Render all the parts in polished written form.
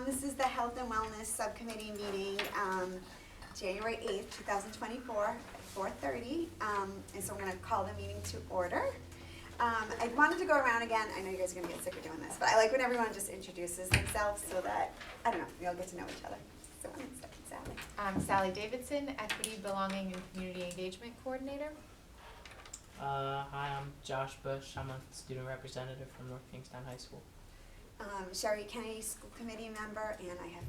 This is the Health and Wellness Subcommittee meeting, January 8th, 2024 at 4:30. And so I'm going to call the meeting to order. I wanted to go around again. I know you guys are going to get sick of doing this, but I like when everyone just introduces themselves so that, I don't know, we all get to know each other. So one second, Sally. I'm Sally Davidson, Equity, Belonging, and Community Engagement Coordinator. Hi, I'm Josh Bush. I'm a student representative from North Kingstown High School. Sherry Kennedy, school committee member, and I have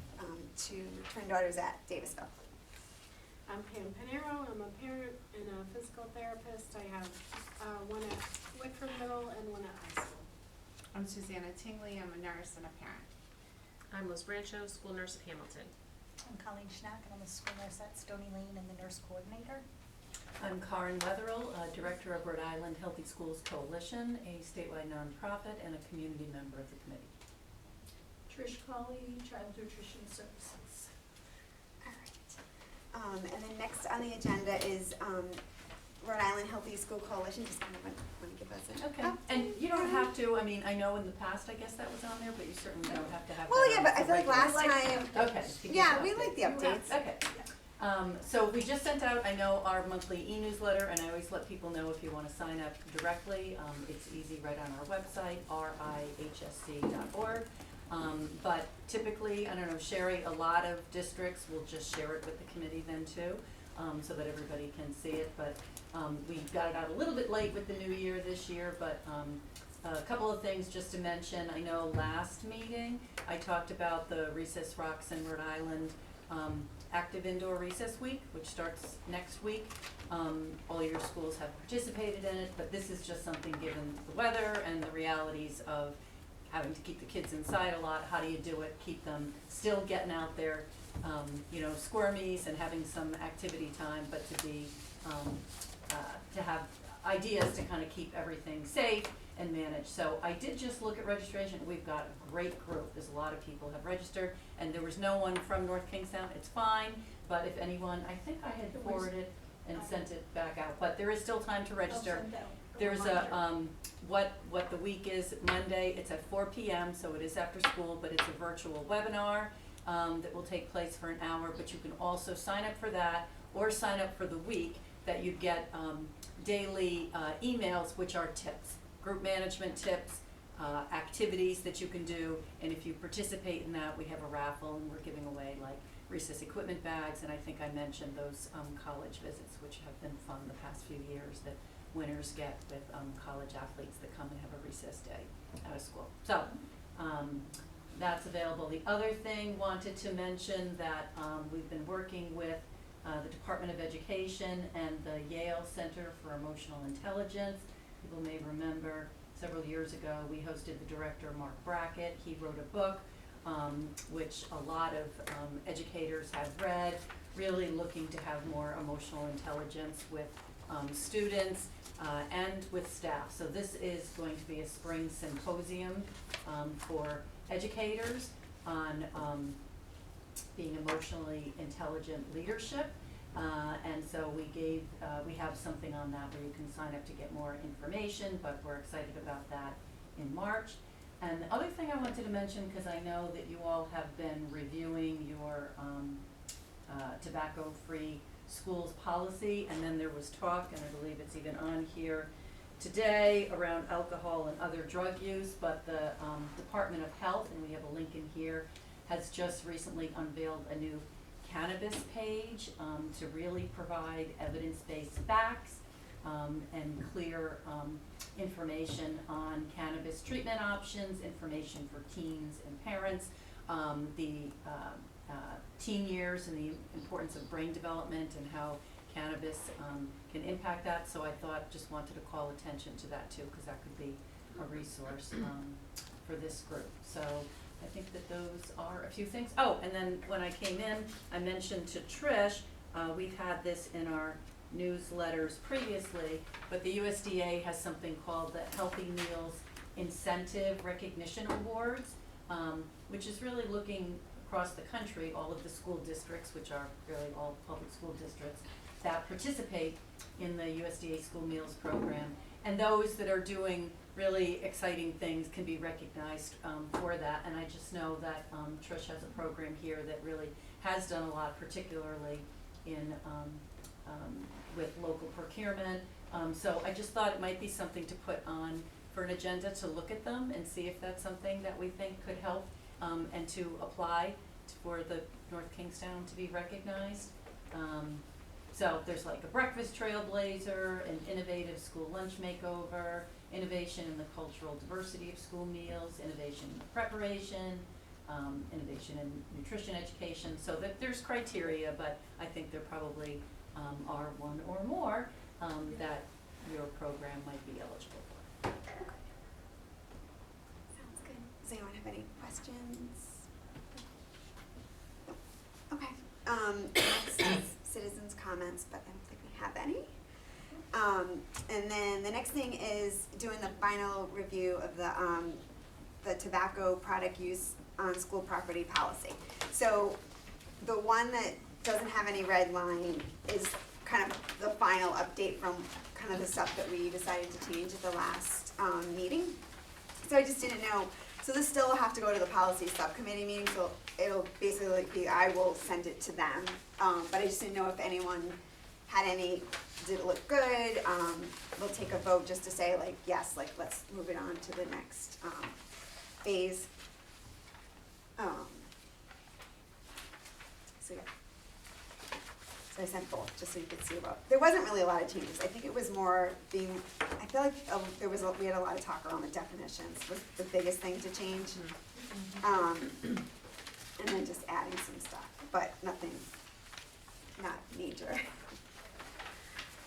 two twin daughters at Davisville. I'm Pam Panero. I'm a parent and a physical therapist. I have one at Whitford Middle and one at high school. I'm Susanna Tingley. I'm a nurse and a parent. I'm Liz Brancho, school nurse at Hamilton. I'm Colleen Schnack, and I'm a school nurse at Stony Lane and the nurse coordinator. I'm Karen Wetherill, Director of Rhode Island Healthy Schools Coalition, a statewide nonprofit and a community member of the committee. Trish Colley, Child Nutrition Services. All right. And then next on the agenda is Rhode Island Healthy School Coalition. Just kind of want to give us an Okay. And you don't have to, I mean, I know in the past I guess that was on there, but you certainly don't have to have well, that. yeah, on but I the feel like regular. last time. Okay. Yeah, we like the updates. Okay. So we just sent out, I know, our monthly e-newsletter, and I always let people know if you want to sign up directly. It's easy right on our website, rihsc.org. But typically, I don't know, Sherry, a lot of districts will just share it with the committee then too, so that everybody can see it. But we got it out a little bit late with the new year this year, but a couple of things just to mention. I know last meeting I talked about the Recess Rocks in Rhode Island Active Indoor Recess Week, which starts next week. All your schools have participated in it, but this is just something given the weather and the realities of having to keep the kids inside a lot. How do you do it? Keep them still getting out there, squirmies and having some activity time, but to have ideas to kind of keep everything safe and managed. So I did just look at registration. We've got a great group. There's a lot of people have registered, and there was no one from North Kingstown. It's fine, but if anyone, I think I had forwarded and sent it back out, but there is still time to register. There's a, what the week is, Monday, it's at 4 p.m., so it is after school, but it's a virtual webinar that will take place for an hour, but you can also sign up for that or sign up for the week that you get daily emails, which are tips. Group management tips, activities that you can do, and if you participate in that, we have a raffle and we're giving away like recess equipment bags, and I think I mentioned those college visits, which have been fun the past few years that winners get with college athletes that come and have a recess day out of school. So that's available. The other thing, wanted to mention that we've been working with the Department of Education and the Yale Center for Emotional Intelligence. People may remember several years ago we hosted the director, Mark Brackett. He wrote a book which a lot of educators have read, really looking to have more emotional intelligence with students and with staff. So this is going to be a spring symposium for educators on being emotionally intelligent leadership. And so we have something on that where you can sign up to get more information, but we're excited about that in March. And the other thing I wanted to mention, because I know that you all have been reviewing your tobacco-free schools policy, and then there was talk, and I believe it's even on here today, around alcohol and other drug use, but the Department of Health, and we have a link in here, has just recently unveiled a new cannabis page to really provide evidence-based facts and clear information on cannabis treatment options, information for teens and parents, the teen years and the importance of brain development and how cannabis can impact that. So I just wanted to call attention to that too, because that could be a resource for this group. So I think that those are a few things. Oh, and then when I came in, I mentioned to Trish, we've had this in our newsletters previously, but the USDA has something called the Healthy Meals Incentive Recognition Awards, which is really looking across the country, all of the school districts, which are really all public school districts, that participate in the USDA school meals program, and those that are doing really exciting things can be recognized for that. And I just know that Trish has a program here that really has done a lot, particularly in with local procurement. So I just thought it might be something to put on for an agenda, to look at them and see if that's something that we think could help, and to apply for the North Kingstown to be recognized. So there's like a breakfast trailblazer, an innovative school lunch makeover, innovation in the cultural diversity of school meals, innovation in the preparation, innovation in nutrition education, so that there's criteria, but I think there probably are one or more that your program might be eligible for. Sounds good. Does anyone have any questions? No. Okay. Next is citizens' comments, but I don't think we have any. And then the next thing is doing the final review of the tobacco product use on school property policy. So the one that doesn't have any red line is kind of the final update from kind of the stuff that we decided to change at the last meeting. So I just didn't know, so this still will have to go to the policy subcommittee meeting, so it'll basically be, I will send it to them. But I just didn't know if anyone had any, did it look good? We'll take a vote just to say like, yes, like let's move it on to the next phase. So yeah. So I sent both, just so you could see about, there wasn't really a lot of changes. I think it was more being, I feel like we had a lot of talk around the definitions was the biggest thing to change. And then just adding some stuff, but nothing, not major.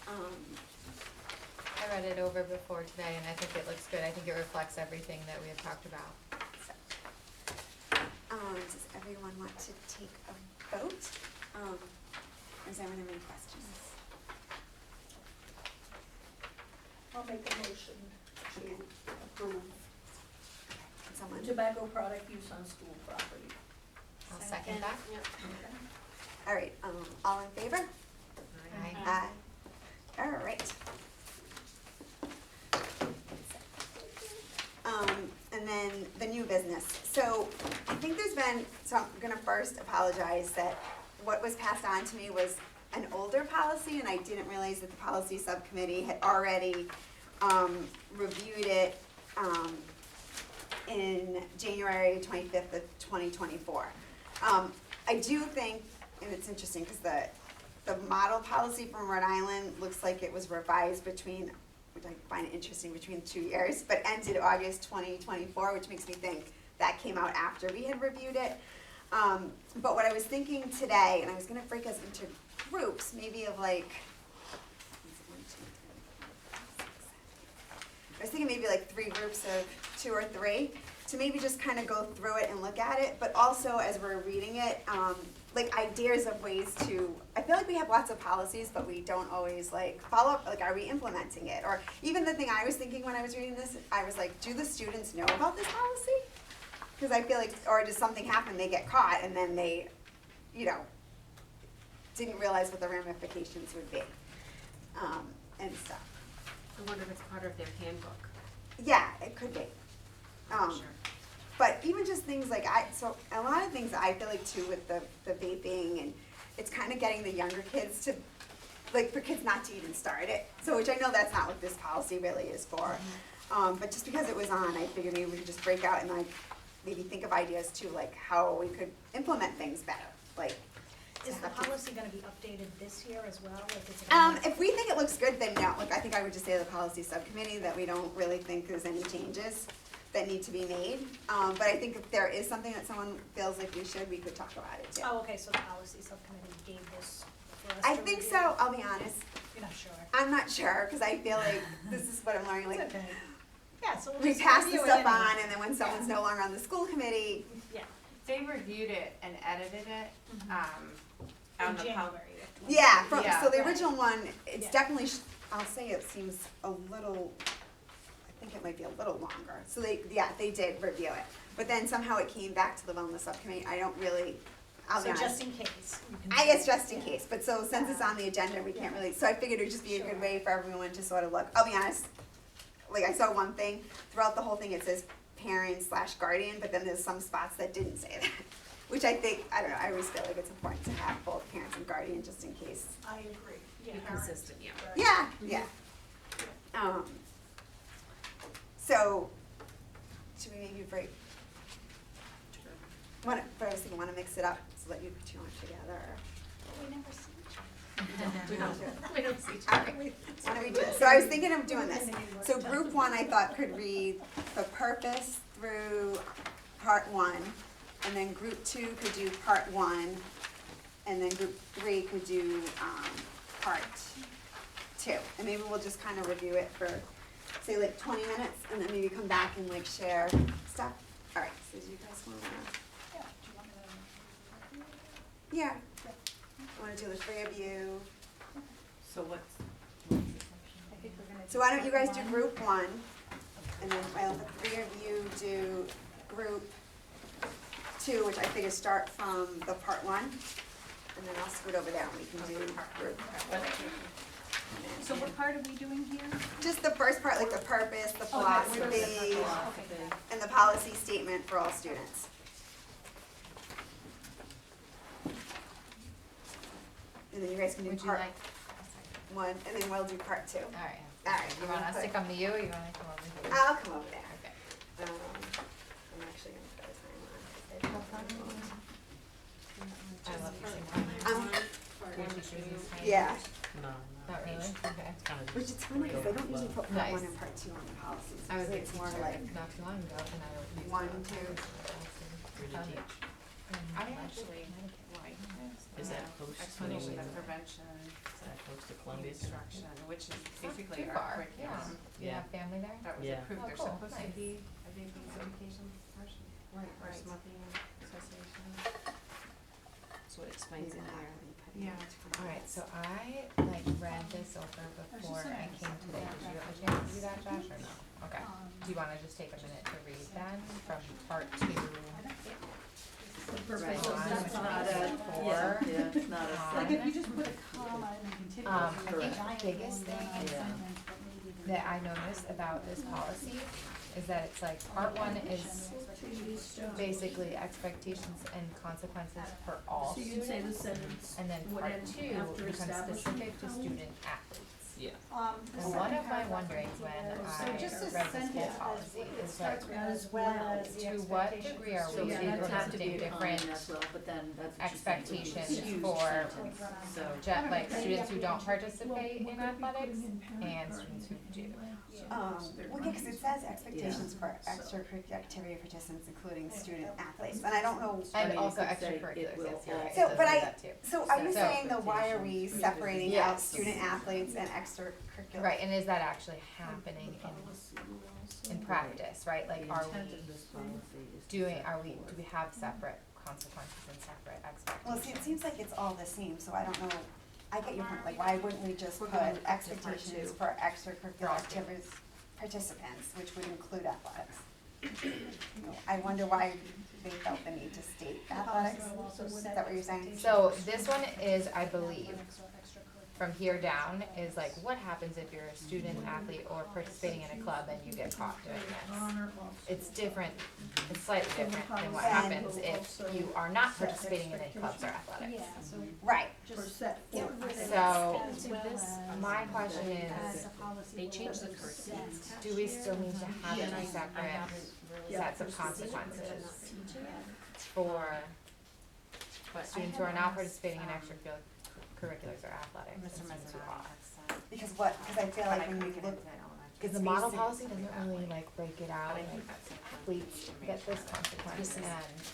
I read it over before today, and I think it looks good. I think it reflects everything that we had talked about. So, does everyone want to take a vote? Or does anyone have any questions? I'll make a motion to Okay. approve Can someone? tobacco product use on school property. I'll second that. Yep. All right, all in favor? Aye. Aye. All right. And then the new business. So I think there's been, so I'm gonna first apologize that what was passed on to me was an older policy, and I didn't realize that the policy subcommittee had already reviewed it in January 25th of 2024. I do think, and it's interesting because the model policy from Rhode Island looks like it was revised between, which I find it interesting, between 2 years, but ended August 2024, which makes me think that came out after we had reviewed it. But what I was thinking today, and I was gonna break us into groups, maybe of like, I was thinking maybe like 3 groups of 2 or 3, to maybe just kind of go through it and look at it, but also as we're reading it, like ideas of ways to, I feel like we have lots of policies, but we don't always like follow up, like are we implementing it? Or even the thing I was thinking when I was reading this, I was like, do the students know about this policy? Because I feel like, or does something happen, they get caught, and then they, you know, didn't realize what the ramifications would be, and stuff. I wonder if it's part of their handbook. Yeah, it could be. I'm not sure. But even just things like so a lot of things I feel like too with the vaping, and it's kind of getting the younger kids to, like for kids not to even start it. So which I know that's not what this policy really is for. But just because it was on, I figured maybe we could just break out and like maybe think of ideas too, like how we could implement things better. Like, Is the policy gonna be updated this year as well? Like, is it if we think it looks good, then no. Like I think I would just say to the policy subcommittee that we don't really think there's any changes that need to be made. But I think if there is something that someone feels like we should, we could talk about it too. Oh, okay, so the policy subcommittee gave this for us I to think review? so, I'll be honest. You're not sure? I'm not sure, because I feel like this is what I'm learning, like, It's okay. Yeah, so we'll we just pass the review it stuff anyway. on, and then when someone's no longer on the school committee, Yeah, they reviewed it and edited it, In on the January. yeah, Yeah. so the original one, it's Yeah. definitely, I'll say it seems a little, I think it might be a little longer. So they did review it, but then somehow it came back to the wellness subcommittee, I don't really, I'll be So honest. just in case. you can I guess say- just in yeah. case, but so since it's on the agenda, we can't really, so I figured it'd just be a good Sure. way for everyone to sort of look, I'll be honest, like I saw one thing, throughout the whole thing it says parent/guardian, but then there's some spots that didn't say that. Which I think, I don't know, I always feel like it's important to have both parents and guardian just in case. I agree. Yeah. Be consistent, yeah. Yeah, yeah. So, should we maybe break? But I was thinking, wanna mix it up, so that you put too much together, or? We never see each other. We don't. We don't see each Alright, why don't we do this? So I was thinking of doing this. So group one, I thought could read the purpose through part one, and then group two could do part one, and then group three could do, part two. And maybe we'll just kind of review it for, say, like 20 minutes, and then maybe come back and like share stuff. Alright, so do you guys wanna, Yeah, do you want me to? yeah, wanna do the three of you? So what's I think we're gonna. So why don't you guys do group one, and then while the three of you do group two, which I figure start from the part one, and then I'll scoot over there and we can do group. So what part are we doing here? Just the first part, like the purpose, the philosophy, Okay. and the policy statement for all students. And then you guys can do Would you part like? one, and then we'll do part two. Alright. Alright, You want us to come to you, or you wanna come over here? I'll come over there. Okay. I'm actually gonna put a timeline. I love using Um, your teachers use tiny. Yeah, No, Not really, okay. It's kind of which is funny, because I don't usually put part one Nice. and part two on the policies. I was a It's more teacher like, not too long ago, and I don't use One, it. two. really teach. I actually, like, Is that close to explanation the- of prevention, Is that close to Columbia? instruction, which is basically Too our far, curriculum. yeah. You have family there? That was Yeah. approved, Oh, they're cool, supposed to nice. be a baby's education portion, Right, or right. smoking association. So it explains in here. Yeah. Alright, so I like read this over before I came today. Did you have a chance to do that, Josh, or no? Okay. Do you wanna just take a minute to read then from part two? Right, so so that's it's not not a- a, yeah, yeah, it's not a Um, Like if you just put a comma and then continue. I it's think a the giant biggest long thing sentence, Yeah. but maybe the- that I noticed about this policy is that it's like, part one is basically expectations and consequences for all So you can say the students. sentence. And then Would part end two after becomes establishment specific to count? student athletes. Yeah. And one of my wonderings when I read this whole policy is like, As well as the to what expectations degree are So we yeah, that's have to be implementing a comment different as well, but then that's what you said, expectations it's a huge for sentence, so. like students who don't participate in athletics and students who do? well, yeah, cause it says expectations for extracurricular activity participants, including student athletes, and I don't know. I And mean, also you could say it extracurriculars, will yes, you're right, it So, does but say I, that too. so are you So- saying though, why are we separating out Yes. student athletes and extracurricular? Right, and is that actually happening in practice, right? Like, The are intent we of this policy is to doing, separate do we have separate consequences and separate Well, see, expectations? it seems like it's all the same, so I don't know, I get your point, like, why wouldn't we just We're put going to part expectations two. for extracurricular Right. activities participants, which would include athletics? I wonder why they felt the need to state athletics, is that what you're saying? So this one is, I believe, from here down, is like, what happens if you're a student athlete or participating in a club and you get caught doing this? It's different, it's slightly different than what happens if you are not participating in any clubs or athletics. Yeah, so Right, For set forth. So, as well as. my question as is, a policy They will changed the represent. curriculum. do we still need to have Yeah, any I separate haven't really. sets of consequences for students who are not participating in extracurriculars or athletics and Mr. students who are? because what, because I feel like when we look, Cause the model policy doesn't really like break it out, like athletes get this consequence and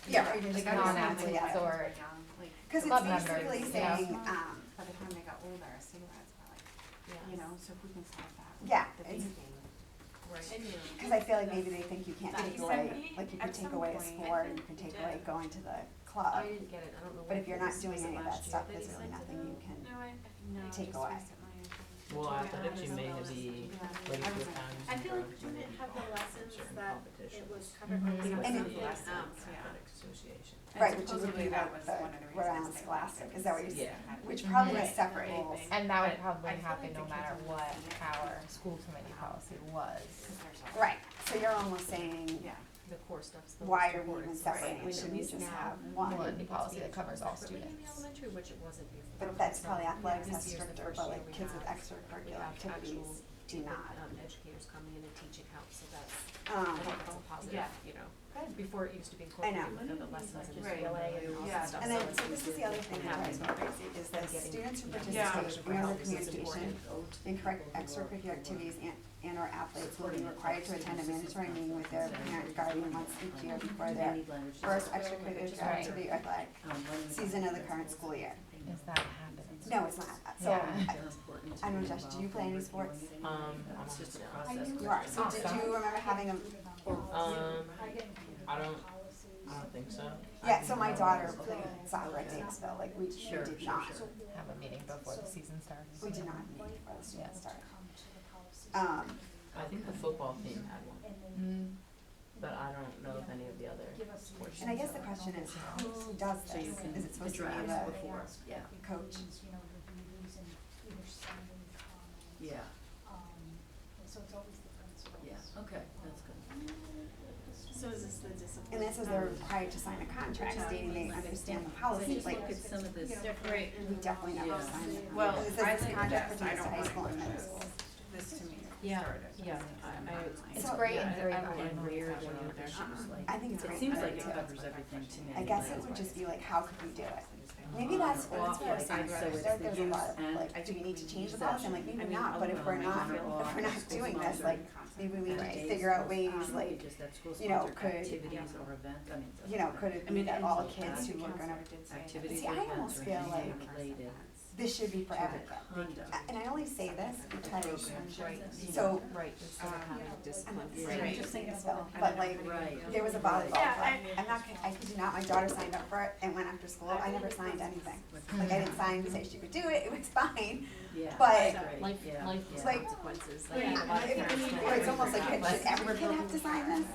yeah, or you're just Like gonna non-athletes together. or Cause it's club members, basically yeah. saying, By the time they got older, cigarettes were like, you know, so if we can solve that. with Yeah, the it's- vaping. cause I feel like maybe they think you can't take away, like you could At take some away a point, sport, and you can take away going to the club. I didn't get it, I don't know. But if you're not what doing was it any of that last year stuff, that there's he really sent to nothing them? you can. No, Take just away. recently, I think. Well, athletics, you may have the late times. I feel like we didn't have the lessons that it was covered by And the it- lessons, yeah. Athletics Association. Right, which would be supposedly that was the one of the Rhode Island reasons they Scholastic, wanted is that what to you're see saying? it. Which probably Right. is separate rules. And that would But probably I feel happen like no the matter kids what would see it. our school committee policy was. Right, so you're almost saying, Yeah. The core stuff's the why most are we even important. separating, Right. shouldn't we At least just now, have one? One it gets policy to that be covers all separately in the students. elementary, which it wasn't before. But that's So, probably athletics this has year's the stricter, first but year like we kids with have- we extracurricular have activities actual do not. educators coming in and teaching how, so that's, I Um, think that's a positive, Yeah. you know. Good. Before it used to be I know. incorporated with the lessons and Right. DLA and all Yeah. that stuff. And then, so so it's- this is the other thing that drives me crazy, is that Getting- students who yeah. participate in the This is communication important. in correct extracurricular activities and or athletes will be required to attend a mandatory meeting with their parent guardian once each year before their first extracurricular activity or athletic season of the current school year. Is that happening? No, it's not, so, Yeah. I don't know, Josh, do you play any sports? I'm It's just a yeah. process. You are, so did Awesome. you remember having a, I don't think so. yeah, so my daughter played soccer at Davisville, like we Sure, did sure, not, sure. Have a meeting before the season starts. we did not meet before the student started. I think the football team had one, Mm. but I don't know if any of the other sports. And I guess the question is, who does So you this? can Is it supposed to be draft the before, yeah, coach? yeah, So it's always the principals. yeah, okay, that's good. So is this the discipline? And this is they're required to sign a contract stating they understand the policy, Just like, look at some of this, Right. we definitely never Yeah. signed it. Well, It says I this think contract that's- pertains I to don't high like school and this. middle school. This to me Yeah, started. yeah, It's So- great in Yeah, theory, I but I don't don't know agree if with it's you really- there. I think it's it great. seems like too. it covers everything to me. I guess it would just be like, how could we do it? Maybe that's where Off, we're like, saying, so there, it's there's the a lot use of, and like, do we need to change the possession. policy? I'm like, maybe I mean, not, but if we're not, on if we're not school doing this, sponsored like, maybe we need to days, figure out ways, like, just that school you know, sponsored could- activities or event, I mean. it you know, doesn't could it I be mean, that and all the kids who are gonna, activities See, or I events almost or feel anything like related this should be for to the everything. conduct. And I only say this because, Right. so, Right, instead of having discipline. I'm just saying this, but like, Right. there was a volleyball Yeah, club. I'm not, I kid you not, my daughter signed up for it and went after school. I never signed anything. Like, I didn't sign to say she could do it, it was fine. Yeah, But- I agree, Life, yeah, life yeah. Like- consequences, Yeah. like a lot of parents don't. Or it's almost like, should every kid have to sign this?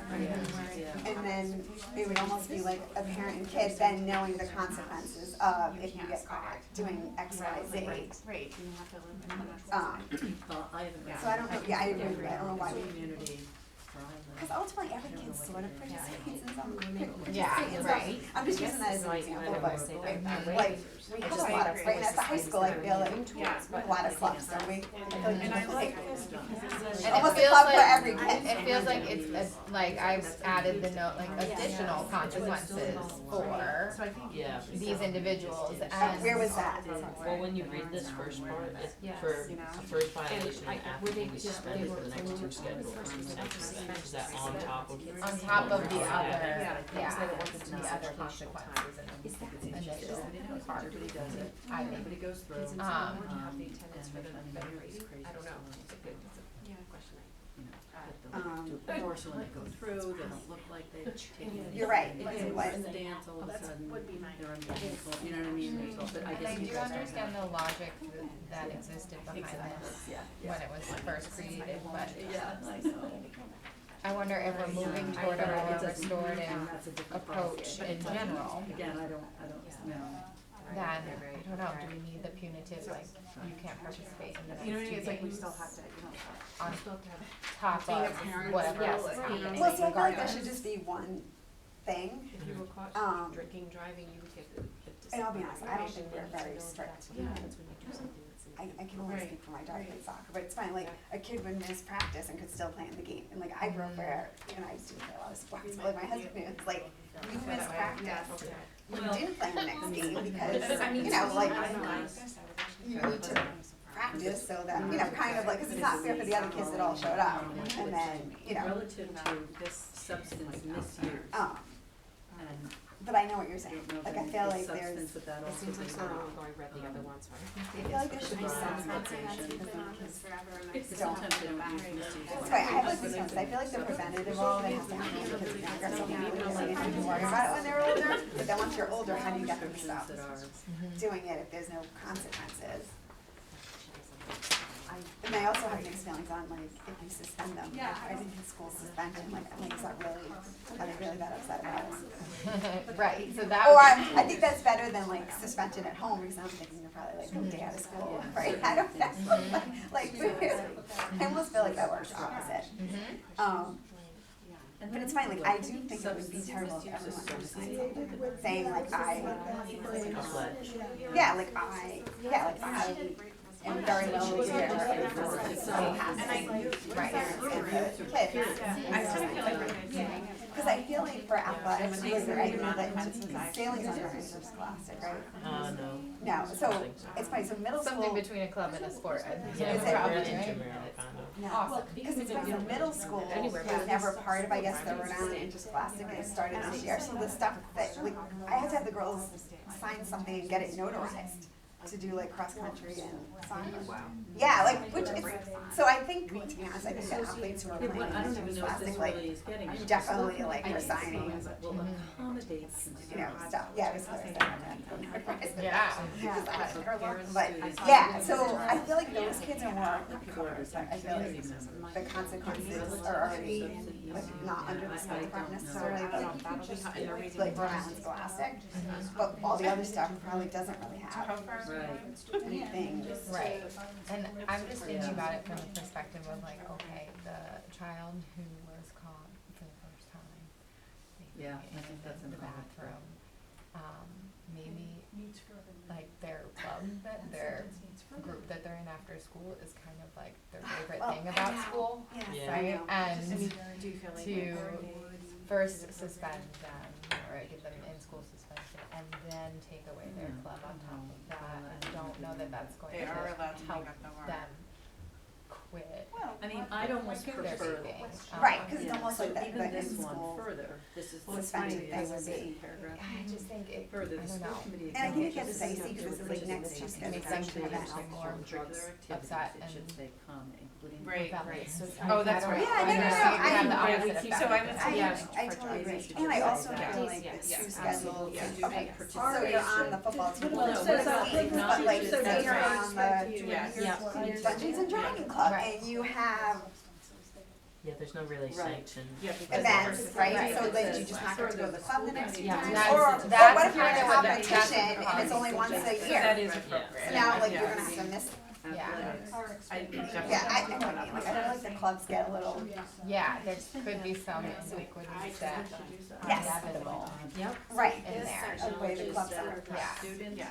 Yeah. And then it would almost be like a parent and kid then knowing the consequences of if you get caught doing X, Y, Z. Right, you have to live in that. I haven't. So I don't know, yeah, I agree with that, I don't know why we, Community, because ultimately every kid sort of participates in some, Yeah, right. I'm just using that as an Right, example, I but don't say that that way. like, we have a lot of, right, and at the high school, I feel like, we Yeah. have a lot of clubs, don't we? I feel like And I it's like like this because it's And almost it a feels club for like, every kid. it feels like it's like I've added the note, like additional consequences for So I think. Yeah. these individuals Where and was that? Well, when you read this first part, it's Yes. for You know. a first violation, And an I- were they athlete will be just- suspended they for the were- next they two were- schedules. first was Is that on top of? on top of the Yeah. other, Yeah. yeah, Yeah. the other consequences and initial part. Everybody does it, I think. everybody goes through. Kids in Um, school would have the attendance for the and better it's rating, crazy I don't know, stories. it's a good, it's a question You know, get them to Um, ignore, so when they go through, they don't look like they've taken it. You're right, They but do it was- in the dance, all of a That's sudden, would be my. they're unbelievable, you know what I mean, there's all, but I And guess I you do guys don't understand have. the logic that existed behind this Yeah, when it was first created, but yeah, I know. I wonder if we're moving toward a more restorative That's a different approach process. in general, Again, I don't know. then, I don't know, do we need the punitive, like, you can't participate in the next You know what I two mean, it's like we games still have to, you know. on still have to have. top Being a of parent, whatever yes, else is right. happening Well, see, I feel like there regardless. should just be one thing, If you were caught Um, drinking, driving, you would get a and I'll be discipline. honest, I don't think we're very strict. Yeah, that's when you do something that's. I can only Right. speak for my daughter played soccer, but it's fine, like, a kid would miss practice and could still play in the game, and like, I grew up where, and I used to play a lot of sports, but like, my husband knew, it's like, you miss practice, you didn't play in the next game, because, I mean, you know, like, I don't know. you need to practice so that, you know, kind of like, cause it's not fair for the other kids that all showed up, and then, you know, Relative to this substance misuse, and but I know what you're I saying, don't know if like, I any feel of like the there's, substance with that It also seems like being so long wrong. ago I read the other ones, right? I feel like there should be some consequences Been for on this kids. forever and I Because still sometimes they have don't to use misuse. That's right, I have like these ones, I feel like the preventative role, that has to happen when kids are younger, so maybe we don't need to worry about it when they're older, but then once you're older, how do you get them to stop Prescriptions that are, doing it if there's no consequences? And I also have mixed feelings on like if you suspend them, like I think in school suspension, like I'm like, is that really, are they really that upset about it? Right, so that Or was. I think that's better than like suspension at home, because I'm thinking you're probably like a day out of school, right? I don't know, like, I almost feel like that works opposite. But it's fine, like, I do think it would be terrible if everyone were to sign something saying like yeah, like I am very well aware of what's happening. Right. Kids. I kind of feel like we're Because I feel like for athletics, I know that sailing's under interscholastic, right? No. No, so it's funny, so middle school. Something between a club and a sport, I think. Yeah, Is it we're probably, intramural, kind of. No, Awesome. because it's funny, so middle school was never part of, I guess, the Rhode Island Interscholastic, and it started this year, so the stuff that, like, I had to have the girls sign something and get it notarized to do like cross-country and soccer. Wow. Yeah, like, which is, so I think, to be honest, I think the athletes who are Yeah, playing but I don't even know if interscholastic, this like, really is getting. you definitely like are signing, Will accommodate you know, stuff, yeah, it was hilarious. Yeah. Because I had her look, but, yeah, so I feel like those kids are more prepared, but I feel like the consequences are already, like, not under the school department necessarily, but like Rhode Island Scholastic, but all the other stuff probably doesn't really have Right. anything. Right, and I'm just thinking about it from the perspective of like, okay, the child who was caught for the first time, maybe Yeah, I think that's in the important. bathroom, maybe like their club, that their group that they're in after school is kind of like their favorite thing about school, Yeah. right? And Do you feel like to first suspend them or give them in-school suspension and then take away their club on top of that, I don't know that that's going They to are allowed to help make up the word. them quit I mean, I'd almost their prefer. vaping. Right, because it's Yeah, almost so like that, even the this in-school one further, this is suspension funny, thing this would is be. paragraph. I just think it, I Further, the don't school know. committee. And I think it gets acknowledges dicey because this is like next year's It makes schedule. them Events. actually more Curricular upset activities, it should and say come, including. Right, rebellious. right. Oh, that's I- right. Yeah, no, no, no, So you could have the I- opposite yeah, effect. so I would say, yeah. I totally agree, should and I just also say that. feel like Yes, it's yes, too scheduled absolutely. to do Okay. like, so you're on the football team, Well, no, so but it's it's games, but like, so say you're different. on the Yes. junior Dungeons and Dragon Club, Right. and you have Yeah, there's no really Right. sanction. Yeah, because events, right, Right. so then you just not get to go to the club the next few Yeah, times, that's- or that's what if you're in kind a of what the- that's competition what the and it's only once a that year? is appropriate. So now, like, Yeah. you're gonna have to miss, Yeah. Athletics. I definitely. yeah, I know what I mean, like, I feel like the clubs get a little, Yeah, there could be some iniquities that are Yes. inevitable Yep. right, in there. of the way the clubs are. Yeah. Students.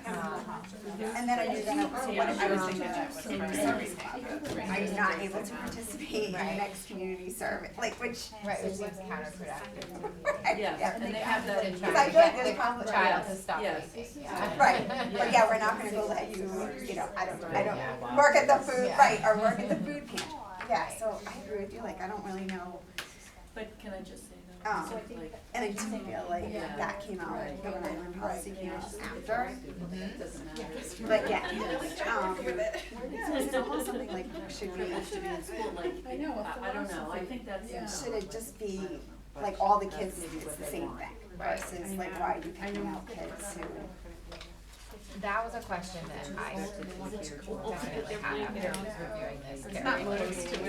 And then are you gonna, what if I you're was on thinking that was the part service of club? Are you not able to participate in the Right. next community service, like, which, Right, which seems counterproductive. Yeah, and they have that in. To try I to feel like get there's the probably- child to stop Yes. vaping, yeah. right, but yeah, we're not gonna go let you, you know, I Yeah. don't, work at the food, Yeah. right, or work at the food pantry. Yeah, so I agree with you, like, I don't really know, But can I just say that? Like, and I do feel like Yeah. that came out, like, the Rhode Island policy came out after. it doesn't matter. But yeah, it's almost something like, should we, Privilege to be in school, like, I don't know, I think that's. should it just be, like, all the kids, it's the same thing, versus like, why are you picking out kids who, That was a question that I definitely had after reviewing this very closely.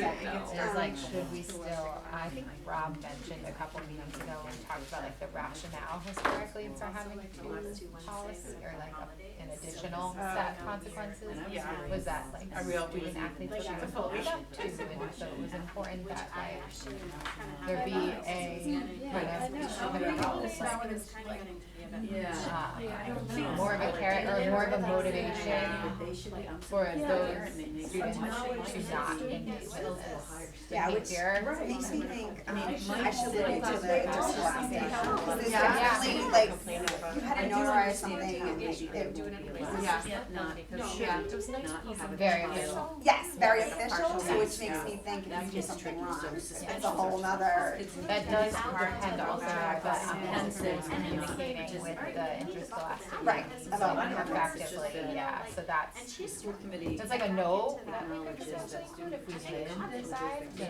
It was like, should we still, I think Rob mentioned a couple meetings ago and talked about like the rationale historically for having two policy or like an additional set consequences. Was that like student athletes would be involved up to, and so it was important that like there be a kind of Yeah. more of a carrot or more of a motivation for those students to not engage in this yeah, which behavior. makes me think, I should look into the interscholastic. Because there's Yeah. definitely, like, you had to notarize something and it, Not, not have. Very official. yes, very official, so which makes me think if you do something wrong, it's a whole nother, That does depend also on the communicating with the interscholastic. right, about Like, what effectively, yeah, so that's, School committee. it's like a no, acknowledges that students. if we did decide to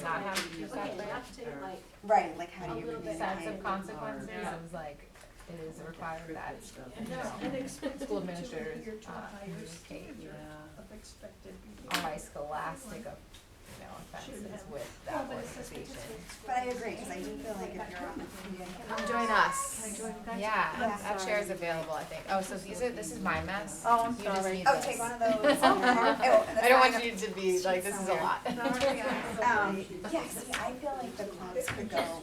not have to use that for right, like, how do you sets communicate? of consequences, it was like, it is required that, you know, school administrators, communicate Yeah. unexpected behavior. all my scholastic, offenses with that organization. But I agree, cause I do feel like if you're on the committee. Come join us. Can I join you guys? Yeah, Yeah. that chair is available, I think. Oh, so this is my mess? Oh, I'm You just sorry. need Oh, this. take one of those. Oh, I don't want you to be like, this is a lot. Yeah, see, I feel like the clubs could go,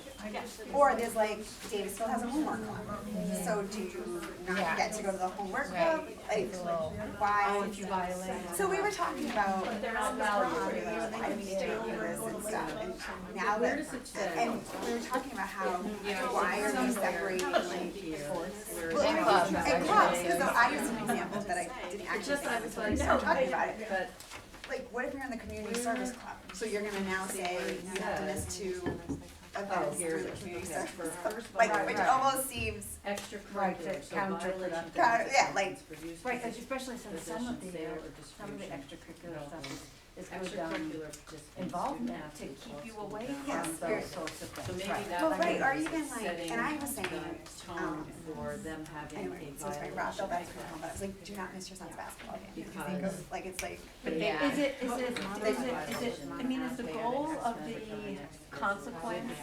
or there's like, Davisville has a homework club. So do you Yeah. not get to go to the homework Right. club? Like, It's a little- why? if you violate. So we were talking about, They're not valued. why do we do this and stuff, and now that, and we were talking about how, why are we separating like, And clubs. and clubs, cause I used an example that I didn't actually think of until we started talking about it. But Like, what if you're in the community service club? So you're gonna now say you have to miss 2 events through the community service club? Like, which almost seems, extracurricular, so counterproductive. violation of Kind of, yeah, like- for use Right, of especially since some of the possession, sale, or distribution extracurricular of stuff is good, extracurricular participants, involvement student to athletes, keep you also away without- Yes, from very- those sorts of things. So maybe Right. that well, right, or is even like, setting and I was saying, the tone for them having anyway, a so it's very rough, violation. but I was like, do not miss your son's basketball game. Because Like, it's like, But Yeah. is it, I mean, is the goal of the consequence,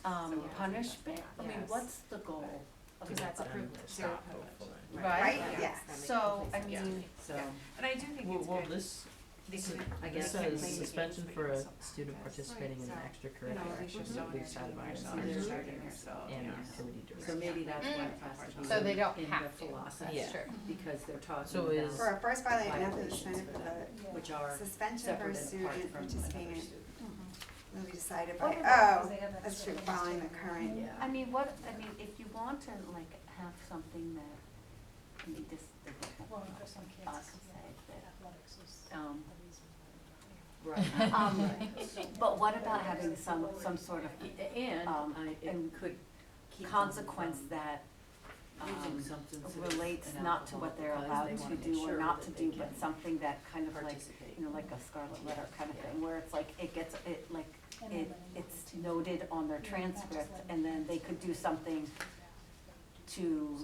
punishment? I mean, what's the goal? Because that's a privilege. Stop, hopefully. right, yeah. So, I mean, So, and I do think Well, this, I this guess says maybe suspension for a student participating in an extracurricular activity outside of our subject and activity so direction. maybe that's why it has to be So they don't in have the to. philosophy, Yeah. Sure. because they're talking So about is- For a first violation, nothing violations suspended for the which are suspension for separate a and apart student from participating another in, student. will be decided What by, about- oh, that's true, following the current. Yeah. I mean, if you want to like have something that can be Well, for some kids, us to say that, athletics is um, the reason Right. but what about having some sort of And, it and could keep them consequence from that using substances relates and not to alcohol what they're because allowed they to wanna make do or sure not that to they do, but can something that kind of like, participate. like a scarlet letter kind of thing, where it's like, it gets, And it, then it's noted on their transcript, and then they could do something to,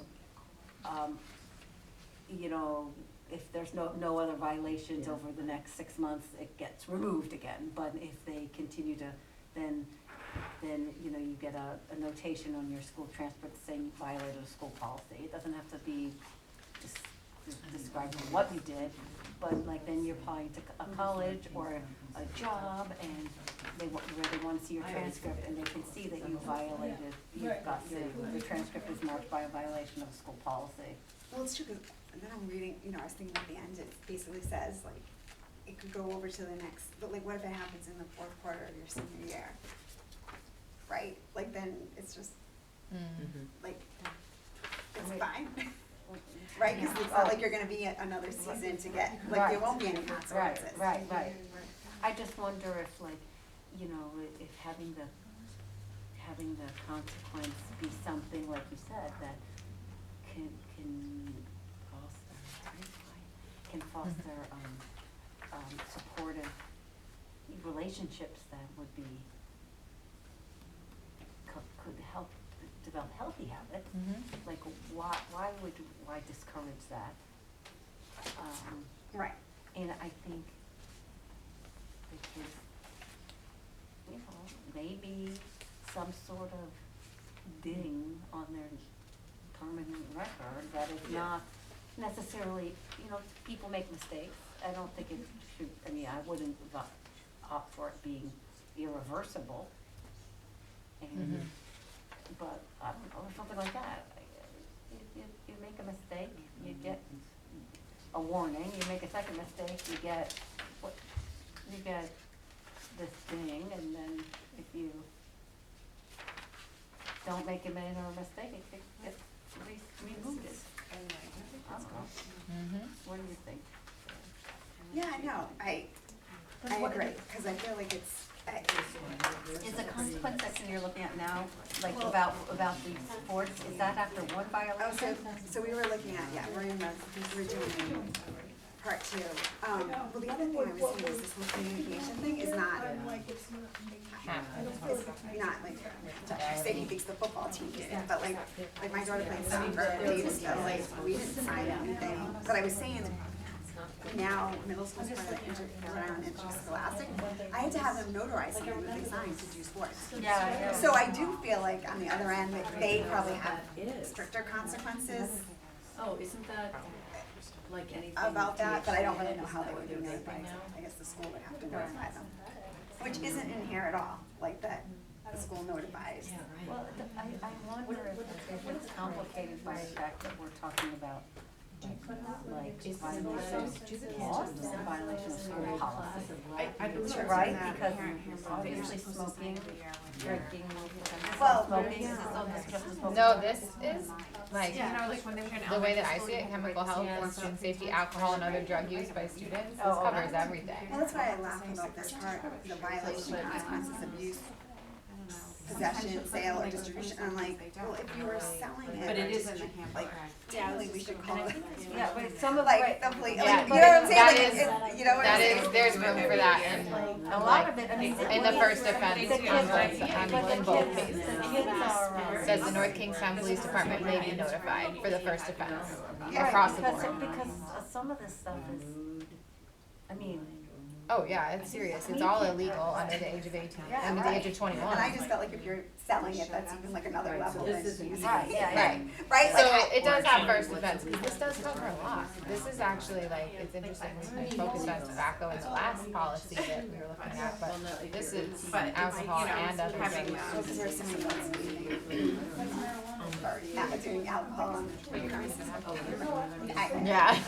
if there's no other violations Yeah. over the next 6 months, it gets removed again, but if they continue to, then, you get a notation on your school transcript saying you violated a school policy. It doesn't have to be describing what you did, but like then you're applying to a college or a job and where they wanna see your transcript and they can see that you violated, you've got, your transcript is marked by a violation of a school policy. Well, it's true, cause then I'm reading, I was thinking at the end, it basically says, like, it could go over to the next, but like, what if it happens in the 4th quarter of your senior year? Right, like, then it's just, Mhm. like, it's fine, right, cause it's not like you're gonna be at another season to get, like, there won't be any consequences. Right. I just wonder if like, if having the consequence be something, like you said, that can foster supportive relationships that would be, could help develop healthy habits. Mhm. Like, why discourage that? Right, And I think because, maybe some sort of ding on their permanent record that is not necessarily, people make mistakes. I don't think it should, I wouldn't opt for it being irreversible. And, but, I don't know, or something like that. You make a mistake, you get a warning, you make a second mistake, you get this thing, and then if you don't make a minor mistake, it gets removed. I don't know, Mhm. what do you think? yeah, no, I agree, cause I feel like it's, Is the consequence section you're looking at now, like about these sports, is that after one oh, violation? so we were looking at, we're doing part 2. Well, the other thing I was saying is this whole communication thing is not, I'm like, it's not making, Yeah. I don't feel like it's not like, Josh Sadie thinks the football team is, but like my daughter plays soccer, they just, like, we didn't sign anything, but I was saying, now middle school's part of around interscholastic, I had to have them notarize something that they signed to do sports. Yeah. So I do feel like on the other end, that they probably have stricter consequences Oh, isn't that like anything? about that, but I don't really know how they Is that would be what they're notified. vaping now? I guess the school would have to notify them, which isn't in here at all, like that the school notifies. Yeah, right. Well, I wonder if it's complicated by the fact that we're talking about like violations of laws and violations of school policy. I believe it's Right, in that because parent handbook. obviously smoking, drinking, Well, smoking, is this on this just smoking? No, this is like, You know, like when they were in the way that I elementary see it, school, chemical like, health, yeah, and so student it's safety, alcohol, and other drug use by students, this Oh, okay. covers everything. Well, that's why I laugh about this part, the violation consequences of use, possession, sale, or distribution. I'm like, well, if you were selling it, But it or is just, in the handbook. like, technically we should call it, Yeah, but some of, like, right, the police, Yeah, like, you know what I'm saying? that Like, is- it's, you know what I'm That saying? is, there's room for that in, a lot like, of it, I mean. in the first offense, The kids are, in both cases. the kids are, Says the North Kingstown Police Department may be notified for the first offense, Yeah, across the because, board. because some of this stuff is, I mean, Oh, yeah, it's serious, it's all illegal under the age of 18, under the age of 21. And I just felt like if you're selling it, that's even like another level than This isn't using right, it. yeah, Right, Right? so Like, it does have first offense, because this does cover a lot. This is actually like, it's interesting, we focused on tobacco in the last policy that we were looking at, but this is alcohol and other well, drugs. because there's so many ones for doing alcohol on the premises. Yeah. Is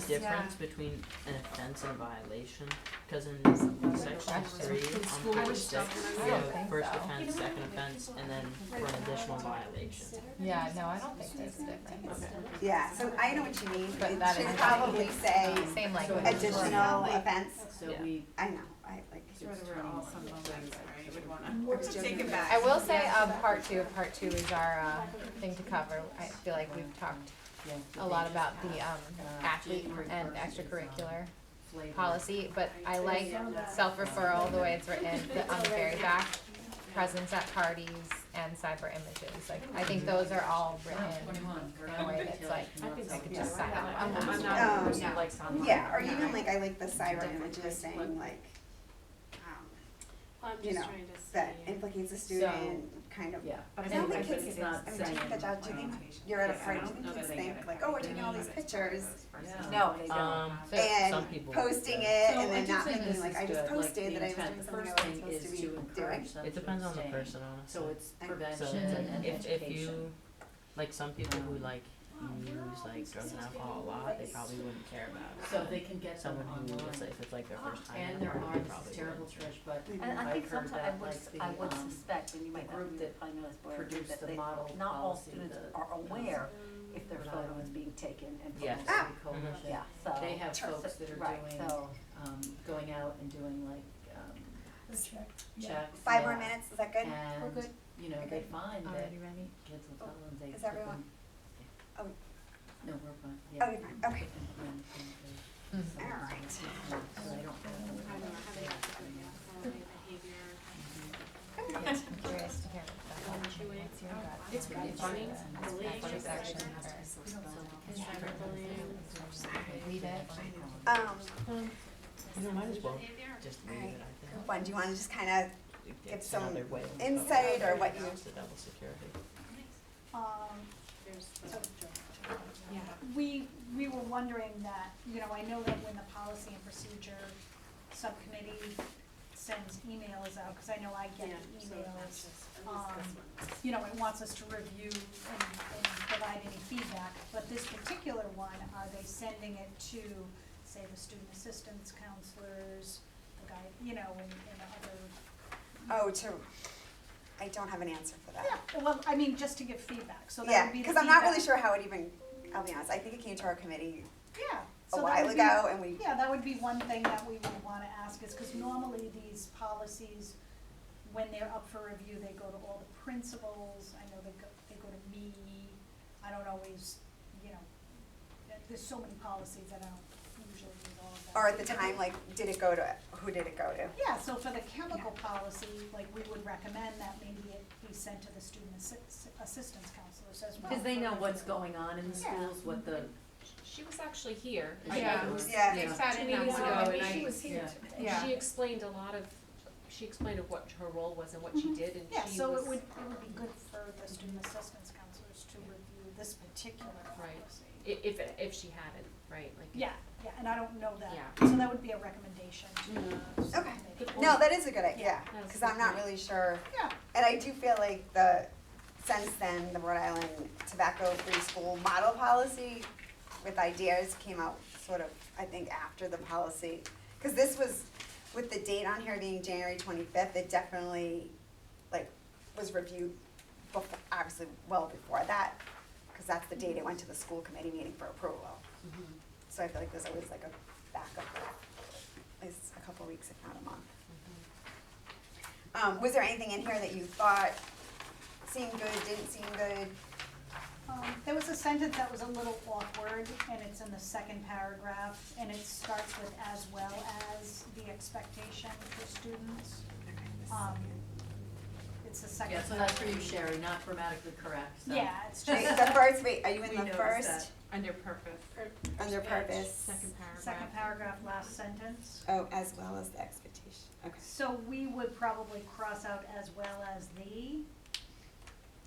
there a difference between an offense and a violation? Cause in section 3 on page 6, we have first offense, second offense, and then for an additional violation. Yeah, no, I don't think there's a difference. Yeah, so I know what you mean. But It that should is- probably say Same language. additional offense. So Yeah. we. I know, I like. Take it back. I will say, part two is our, thing to cover. I feel like we've talked a lot about the, athlete and extracurricular policy, but I like self-referral, the way it's written, on the very back, presence at parties, and cyber images. Like, I think those are all written in a way that's like, I could just sign up on I'm that. not a person who likes online. Yeah, or even like, I like the cyber images saying like, I'm you just know, trying to see. that implicates the student, kind of. Yeah, I but don't I think think kids, it's not I mean, do you think that job, do you think you're at a party, do you think kids think like, oh, we're taking all these pictures no, they don't. So- and some people posting do. it So and I then do not think thinking this like, is I just good, like, posted the that I was intent. doing The something I first wasn't thing supposed to is be to doing. encourage them It depends to on the stay. person, honestly. So it's And- prevention So and if education. you, like some people who like use like drugs and alcohol a lot, they probably wouldn't care about it. So they can get them Someone who, online. let's say if it's like their first time. And in there the are, party, this probably is terrible, wouldn't. Trish, but And I think I've heard sometimes that I like would the, suspect, and you might not, group that probably know this, Blair, produced that the they, model not all policy, students the- are aware if their Rhode photo is Island being taken and Yes. posted. Ah. coalition. Yeah, so. They have Sure. folks that are Right, doing, so, going out and doing like, checks. 5 more yeah. minutes, is that good? And, good. you know, they find that Already ready? kids will tell them they Is put everyone- them- Oh. No, we're fine, yeah. Okay, fine, okay. Mhm. All right. So they don't have. I don't know how they have to do that, behavior. I'm curious to hear what that Chewing. what's your gut? It's pretty funny. Bullying. Funny section or Cyberbullying. read it? You might as well just leave it, I think. One, do you wanna just kinda give It's some another way of insight or what you, It's the double security. There's So, yeah. we were wondering that, you know, I know that when the policy and procedure subcommittee sends emails out, cause I know I get the emails, you know, it wants us to review and provide any feedback, but this particular one, are they sending it to, say, the student assistance counselors, the guy, you know, and other. I don't have an answer for that. Yeah, well, I mean, just to give feedback, so that Yeah, would be the cause I'm not really feedback. sure how it even, I'll be honest, I think it came to our committee Yeah. a so that while would be- ago and we, Yeah, that would be one thing that we would wanna ask is, cause normally these policies, when they're up for review, they go to all the principals, I know they go to me, I don't always, you know, there's so many policies that I don't usually read all of them. or at the time, like, who did it go to? Yeah, so for the chemical policy, like, we would recommend that maybe it be sent to the student assistance counselors as well. Cause they for know what's review. going on in the Yeah. schools, what the She was actually here. Yeah. Yeah. They Yeah. sat in 2 that meetings one. ago, Maybe and she I- was here Yeah. today. Yeah. She explained of what her role was and what she did, and Yeah, she so was. it would be good for the student assistance counselors to review this particular Right. policy. If she had it, right, like. Yeah, yeah, and I don't know that, Yeah. so that would be a recommendation to the Okay. subcommittee. No, that is a good idea, Yeah. That's because I'm not good. really sure. Yeah. And I do feel like since then, the Rhode Island tobacco-free school model policy with ideas came out sort of, I think, after the policy. Because this was, with the date on here being January 25th, it definitely, like, was reviewed before, obviously, well before that, because that's the date it went to the school committee meeting for approval. So I feel like there's always like a backup of at least a couple weeks, if not a month. Was there anything in here that you thought seemed good, didn't seem good? There was a sentence that was a little awkward, and it's in the second paragraph, and it starts with as well as the expectation for students. It's the second. Yeah, so that's for you, Sherry, not grammatically correct, so. Yeah, it's Wait, just the first, wait, are you in We the noticed first? that. Under purpose. Under purpose. Second paragraph. second paragraph, last sentence. Oh, as well as the expectation, okay. So we would probably cross out as well as the,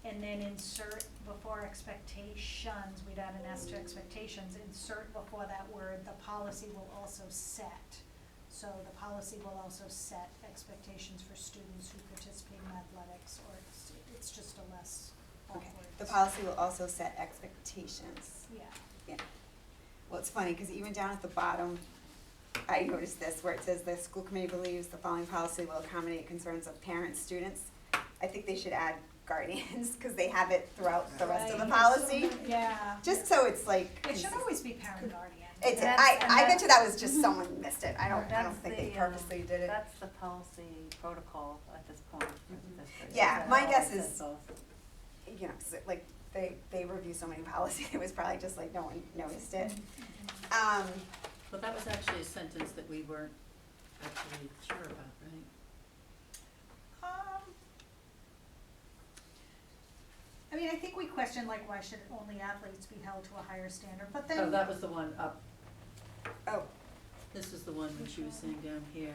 and then insert before expectations, we'd add an S to expectations, insert before that word, the policy will also set. So the policy will also set expectations for students who participate in athletics, or it's just a less awkward. Okay, the policy will also set expectations. Yeah. Well, it's funny, because even down at the bottom, I noticed this, where it says the school committee believes the following policy will accommodate concerns of parents, students. I think they should add guardians, because they have it throughout the rest of the Right. policy, Yeah. just so it's like. It should always be parent guardian. It's, That's- I and bet you that was just someone missed it, I don't That's think they the, purposely did it. That's the policy protocol at this point. Yeah, my guess It is- says both. You know, 'cause like, they review so many policies, it was probably just like no one noticed it. Well, that was actually a sentence that we weren't actually sure about, right? I mean, I think we questioned like why should only athletes be held to a higher standard, but then. Oh, that was the one up, Oh, this is the one when she was saying down here.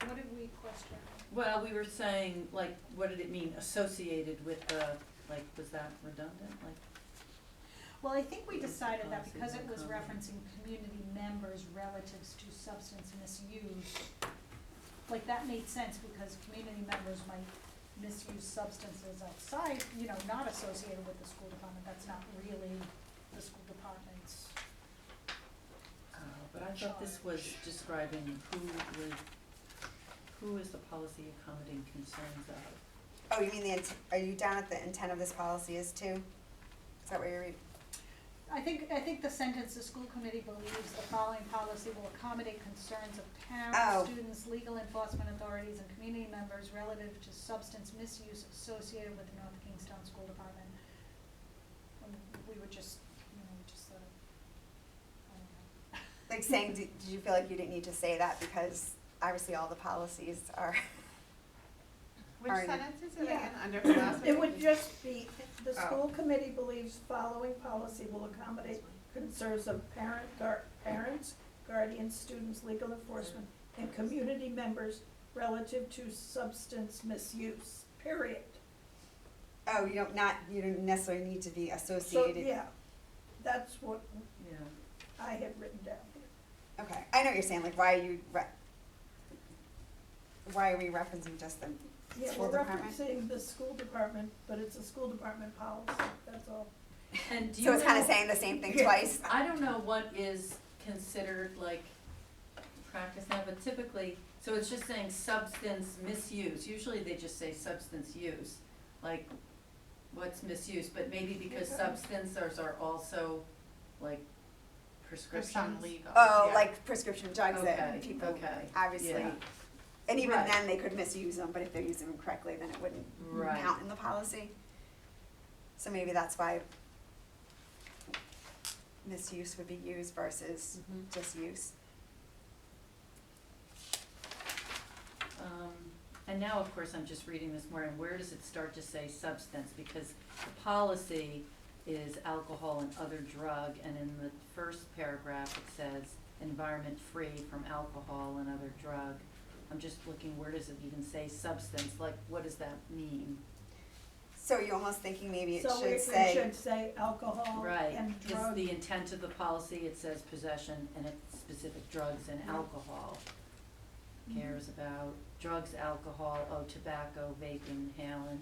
What did we question? Well, we were saying, like, what did it mean associated with the, like, was that redundant, like? Well, I think we decided that Policy because it will was accommodate. referencing community members relatives to substance misuse, like that made sense because community members might misuse substances outside, you know, not associated with the school department, that's not really the school department's. But I thought this was describing who is the policy accommodating concerns of? oh, you mean are you down at the intent of this policy is too? Is that what you're reading? I think the sentence, the school committee believes the following policy will accommodate concerns of Oh. parents, students, legal enforcement authorities, and community members relative to substance misuse associated with the North Kingstown School Department. And we were just, we just sort of, I don't know. Like saying, did you feel like you didn't need to say that because obviously all the policies are, Which Alright. sentence is it Yeah. again, under the last one? It would just be, the Oh. school committee believes following policy will accommodate concerns of parents, guardians, students, legal enforcement, and community members relative to substance misuse, period. oh, you don't necessarily need to be So, associated. yeah, that's what Yeah. I had written down here. Okay, I know what you're saying, like why are we referencing just the Yeah, school we're department? referencing the school department, but it's a school department policy, that's all. And do you So it's kinda know- saying the same thing Yeah. twice? I don't know what is considered like practice now, but typically, so it's just saying substance misuse, usually they just say substance use, like, what's misuse, but maybe because Okay. substances are also like There's prescriptions. some legal. Oh, yeah. like prescription drugs that Okay, people, okay, obviously, yeah. and even Right. then they could misuse them, but if they're using them correctly, then it wouldn't Right. count in the policy. So maybe that's why misuse would be used versus Mhm. just use. And now, of course, I'm just reading this more, and where does it start to say substance? Because the policy is alcohol and other drug, and in the first paragraph it says environment free from alcohol and other drug. I'm just looking, where does it even say substance, like, what does that mean? So you're almost thinking maybe it So should it say, should say alcohol Right, and is drug. the intent of the policy, it says possession and it's specific drugs and alcohol. Cares about drugs, alcohol, tobacco, vaping, inhaling.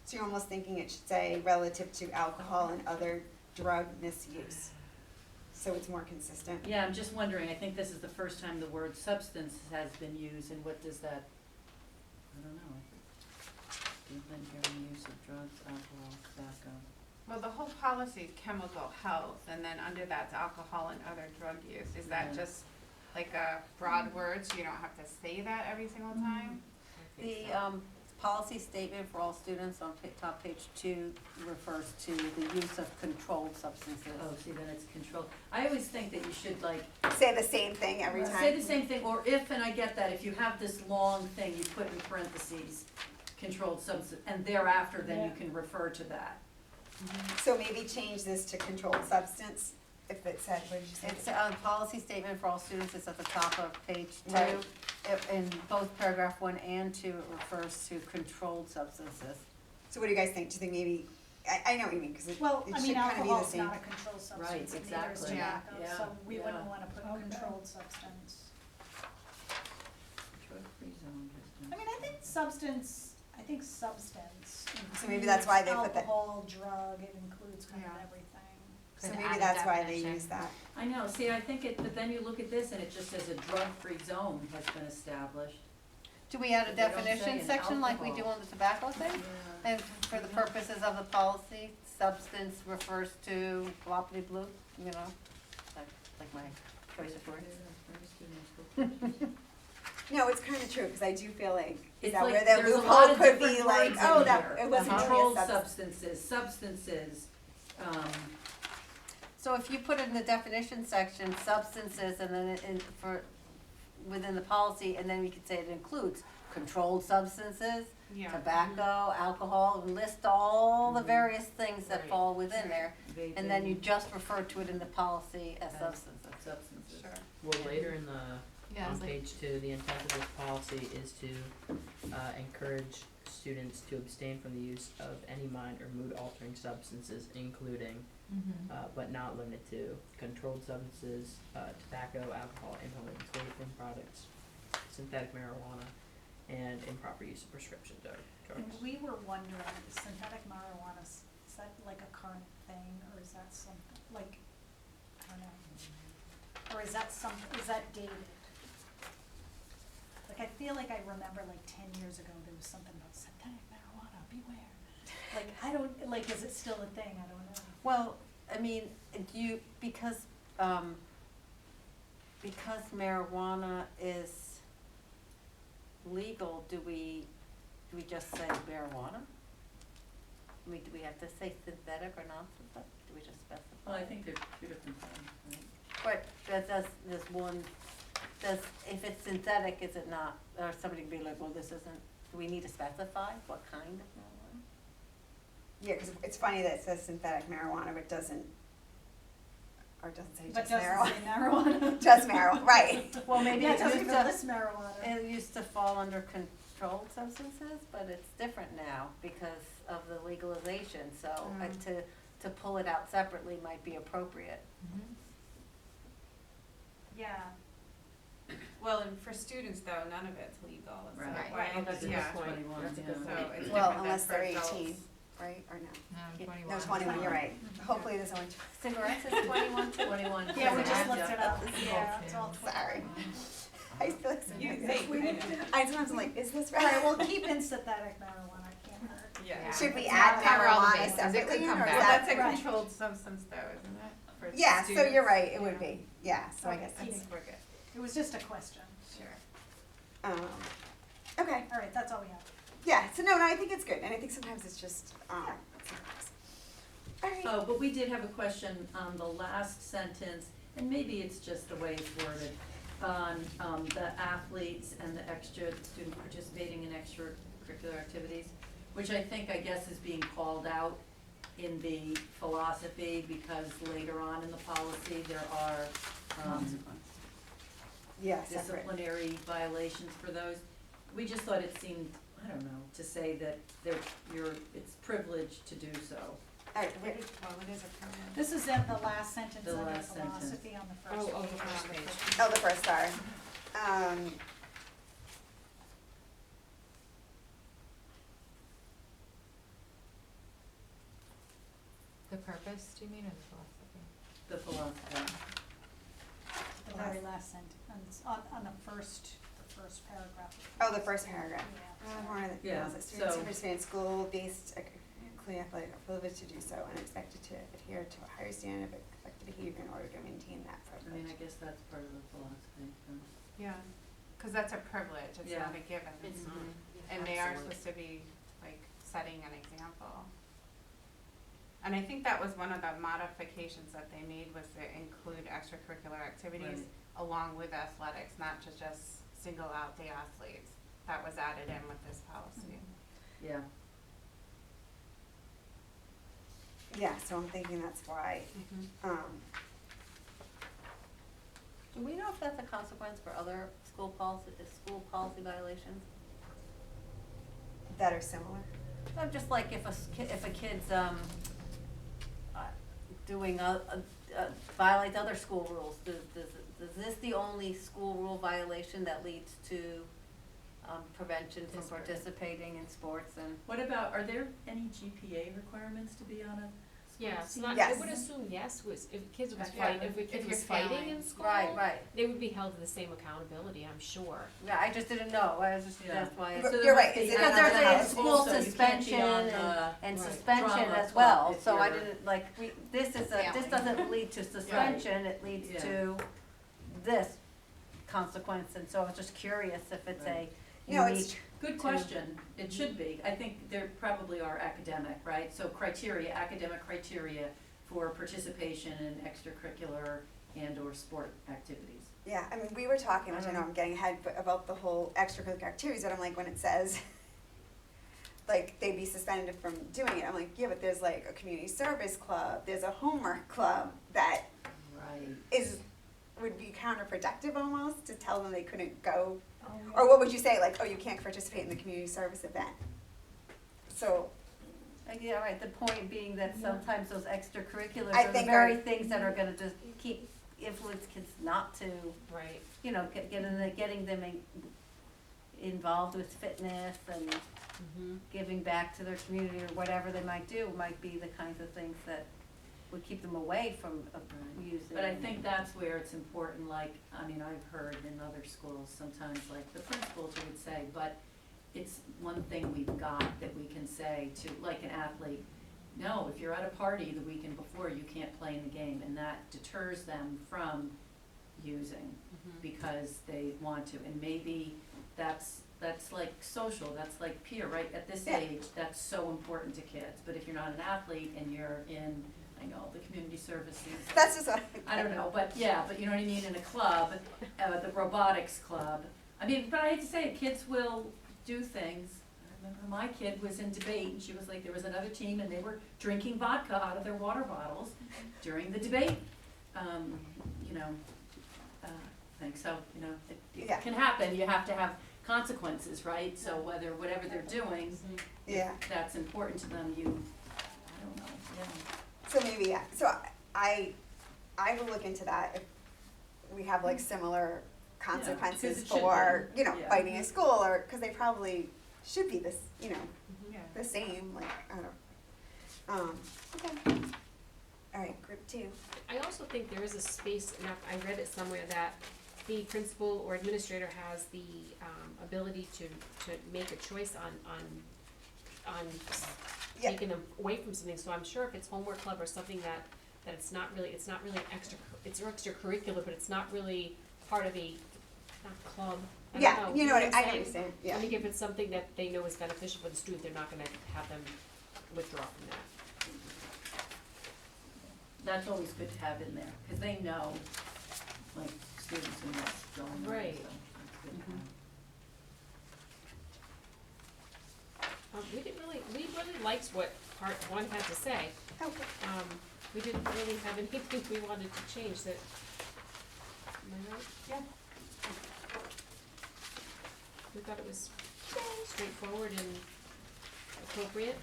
so you're almost thinking it should say relative to alcohol and other drug misuse. So it's more consistent. Yeah, I'm just wondering, I think this is the first time the word substance has been used, and what does that, I don't know. Given use of drugs, alcohol, tobacco. Well, the whole policy is chemical health, and then under that's alcohol and other drug use. Is that Yeah. just like a broad word, so you don't have to say that every single time? The policy statement for all students on top page 2 refers to the use of controlled substances. Oh, see, then it's controlled. I always think that you should like, Say the same thing every time. say the same thing, or if, and I get that, if you have this long thing, you put in parentheses, controlled substance, and thereafter, then you Yeah. can refer to that. So maybe change this to controlled substance, if it said, what did you say? It's a policy statement for all students, it's at the top of page 2. Right. In both paragraph 1 and 2, it refers to controlled substances. So what do you guys think? Do you think maybe, I know what you mean, because it Well, it I should mean, kind of be the alcohol's same. not a controlled substance, Right, neither is exactly. tobacco, Yeah, so we wouldn't yeah. wanna put Okay. controlled substance. Drug-free zone has I mean, I think substance So maybe that's why they put that- alcohol, drug, it includes kind of Yeah. everything. So Could maybe add a that's why they definition. use that. I know, see, I think it, but then you look at this and it just says a drug-free zone has been established. Do we add a They don't say definition in section like we do alcohol. on the tobacco thing? And for the purposes of the policy, substance refers to bloppity blue, you know, like my choice of words. No, it's kind of true, because I do feel like, is It's that like, where the there's a loophole lot of could be different like, words oh, in that, here. it wasn't really a Controlled substance. substances, So if you put it in the definition section, substances, and then within the policy, and then we could say it includes controlled substances, Yeah. tobacco, alcohol, list all the Mhm. various things that Right. fall within there, and then you vaping, just refer to it in the policy as As- substances. substances. Sure. Well, later in the, Yeah, on it's like, page 2, the intent of this policy is to encourage students to abstain from the use of any mind or mood altering substances, including, but not limited to, controlled substances, tobacco, alcohol, inhalants, vaping products, synthetic marijuana, and improper use of prescription drugs. And we were wondering, is synthetic marijuana, is that like a current thing, or is that something, like, I don't know. Or is that dated? Like, I feel like I remember like 10 years ago, there was something about synthetic marijuana, beware. Like, I don't, like, is it still a thing? I don't know. Well, I mean, because marijuana is legal, do we just say marijuana? I mean, do we have to say synthetic or non-synthetic? Do we just specify? Well, I think they're two different things, right? But if it's synthetic, is it not, or somebody can be like, well, this isn't, do we need to specify what kind of marijuana? Yeah, because it's funny that it says synthetic marijuana, but doesn't, or it doesn't say But just doesn't marijuana. say marijuana. Just marijuana, right. Well, maybe Yeah, it it doesn't used even to, list marijuana. it used to fall under controlled substances, but it's different now because of the legalization, so to pull it out separately might be appropriate. Yeah. Well, and for students though, none of it's legal, so Right. why, Oh, that's a good yeah, point. so Yeah. it's Well, different than unless for they're adults. 18, right, or no? no, 21. No, 21, you're right. Hopefully there's only, Cigarettes is 21 too? 21. Yeah, we just Yeah. looked it up, yeah, it's all 21. sorry. I feel like You sometimes, think, I sometimes I'm like, is this All right, right? well, keep in synthetic marijuana, it can't hurt. yeah. Should we It's add not- Cover all the marijuana bases. It could separately, come or is back. Well, that? that's a Right. controlled substance though, isn't it? For Yeah, so students? you're right, it would Yeah. be, yeah, so I Okay. guess I that's, think we're good, It was just a question. sure. Okay, All right, that's all we have. yeah, so no, I think it's good, and I think sometimes it's just, sometimes. All right. Oh, but we did have a question on the last sentence, and maybe it's just the way it's worded, on the athletes and the student participating in extracurricular activities, which I think, I guess, is being called out. in the philosophy, because later on in the policy, there are, Yeah, separate. disciplinary violations for those. We just thought it seemed, I don't know, to say that it's privileged to do so. Alright, What is a permit? This is in the last sentence The under last sentence. philosophy on the first page. Oh, the first page. oh, the first star. The purpose, do you mean, or the philosophy? The philosophy. The very last sentence, on the first paragraph. Oh, the first paragraph. Yeah. More than, Yeah, students so- who participate in school-based, including athletic, are privileged to do so and expected to adhere to a higher standard of expected behavior in order to maintain that I privilege. mean, I guess that's part of the philosophy, so. Yeah, cause that's a privilege, it's Yeah. not a given. It's not. And they are Absolutely. supposed to be like setting an example. And I think that was one of the modifications that they made, was to include extracurricular activities Right. along with athletics, not to just single out the athletes. That was added in with this policy. Yeah, Yeah, so I'm thinking that's why, Do we know if that's a consequence for other school policy violations? that are similar. Just like if a kid's, doing violates other school rules, is this the only school rule violation that leads to, prevention from participating in sports and? what about, are there any GPA requirements to be on a Yeah, sports it's team? not, I Yes. would assume yes, was, if kids was Yeah, if a if kid you're was fighting failing. in school, Right. they would be held to the same accountability, I'm sure. Yeah, I just didn't know, I was just, Yeah. that's why. But So there you're must right, be- is it Because on there's the a policy? school Also, you can't be suspension on the- and Right. suspension drama as club well, if so I you're- didn't, like, this Failing. doesn't lead to suspension, it leads Yeah. to this consequence, and so I was just curious if it's a No, it's unique. Good question, it should be, I think there probably are academic, right, so academic criteria for participation in extracurricular and or sport activities. Yeah, I mean, we were talking, which I know I'm getting ahead, but about the whole extracurricular activities, and I'm like, when it says, like, they'd be suspended from doing it, I'm like, yeah, but there's like a community service club, there's a homework club that Right. would be counterproductive almost, to tell them they couldn't go. Oh, yeah. Or what would you say, like, oh, you can't participate in the community service event? So, Yeah, right, the point being that sometimes those extracurriculars I are the think very our- things that are gonna just influence kids not to, Right. you know, getting them involved with fitness and Mm-hmm. giving back to their community or whatever they might do, might be the kinds of things that would keep them away from using. But I think that's where it's important, like, I mean, I've heard in other schools, sometimes like the principals would say, but it's one thing we've got that we can say to, like an athlete, no, if you're at a party the weekend before, you can't play in the game, and that deters them from using because they want to, and maybe that's like social, that's like peer, right? At this Yeah. age, that's so important to kids, but if you're not an athlete and you're in, I know, the community services. that's just what. I don't know, but yeah, but you know what I mean, in a club, the robotics club, I mean, but I hate to say it, kids will do things. I remember my kid was in debate and she was like, there was another team and they were drinking vodka out of their water bottles during the debate, you know, thing, so, you know, Yeah. it can happen, you have to have consequences, right? So whatever they're doing, Yeah. if that's important to them, I don't know, yeah. So maybe, yeah, so I will look into that if we have like similar consequences because it should for, be, you know, yeah. fighting at school, or, cause they probably should be this, you know, Yeah. the same, like, I don't know. Okay. Alright, group 2. I also think there is a space, and I read it somewhere, that the principal or administrator has the ability to make a choice on Yeah. taking them away from something, so I'm sure if it's homework club or something that it's not really it's extracurricular, but it's not really part of a, not club, I don't Yeah, know, you know what, I'm I know what saying? you're saying, yeah. I think if it's something that they know is beneficial for the student, they're not gonna have them withdraw from that. That's always good to have in there, cause they know, like, students and what's going on, so Right. it's good to have. We really liked what part one had to say. Okay. We didn't really have anything we wanted to change that, am I right? Yeah. We thought it was straightforward and appropriate.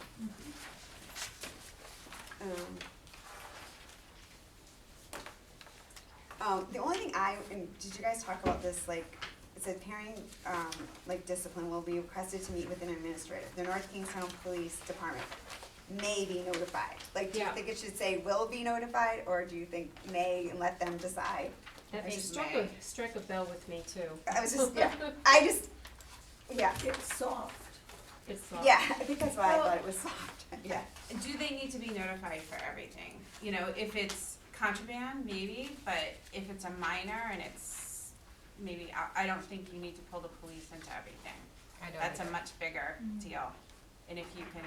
The only thing and did you guys talk about this, like, it said parent, like discipline will be requested to meet with an administrator. The North Kingstown Police Department may be notified. Like, do you Yeah. think it should say will be notified, or do you think may and let them decide? That I just struck a bell with me too. I was just, yeah, yeah, It's soft. It's soft. yeah, I think that's why I thought it was soft, yeah. Do they need to be notified for everything? You know, if it's contraband, maybe, but if it's a minor and it's maybe, I don't think you need to pull the police into everything. I don't That's a either. much bigger deal. And if you can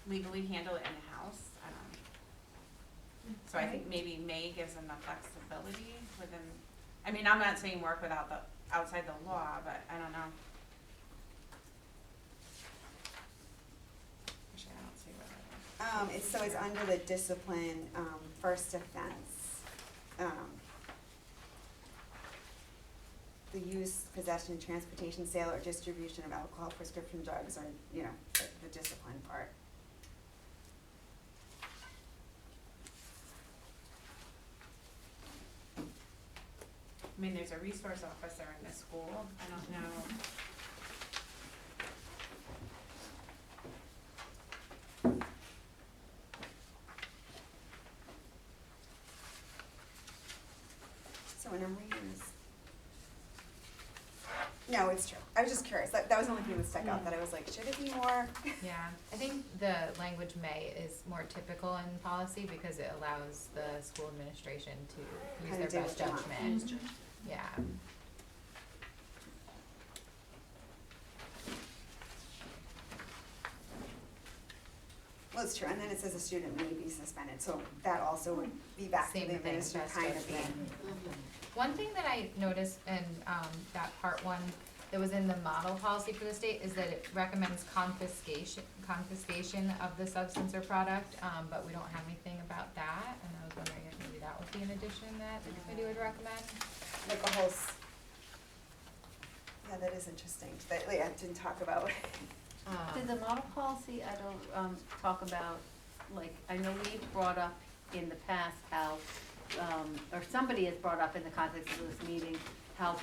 legally handle it in-house, I don't know. So I think maybe May gives them the flexibility within, I mean, I'm not saying work outside the law, but I don't know. Actually, I don't see what it is. So it's under the discipline, first offense. The use, possession, transportation, sale, or distribution of alcohol, prescription drugs, or, you know, the discipline part. I mean, there's a resource officer in the school, I don't know. So when I'm reading this. No, it's true. I was just curious. That was the only thing that stuck out, that I was like, should it be more? Yeah, I think the language may is more typical in policy because it allows the school administration to use Kinda do their what best they want. judgment. Yeah. Well, it's true. And then it says a student may be suspended, so that also would be back to Same the thing, administrator best kind of judgment. being. One thing that I noticed in that part one that was in the model policy for the state is that it recommends confiscation of the substance or product, but we don't have anything about that, and I was wondering if maybe that would be an addition that the committee would recommend. Like a whole, yeah, that is interesting. That, I didn't talk about. Did the model policy, I don't, talk about, like, I know we've brought up in the past how, or somebody has brought up in the context of this meeting, how,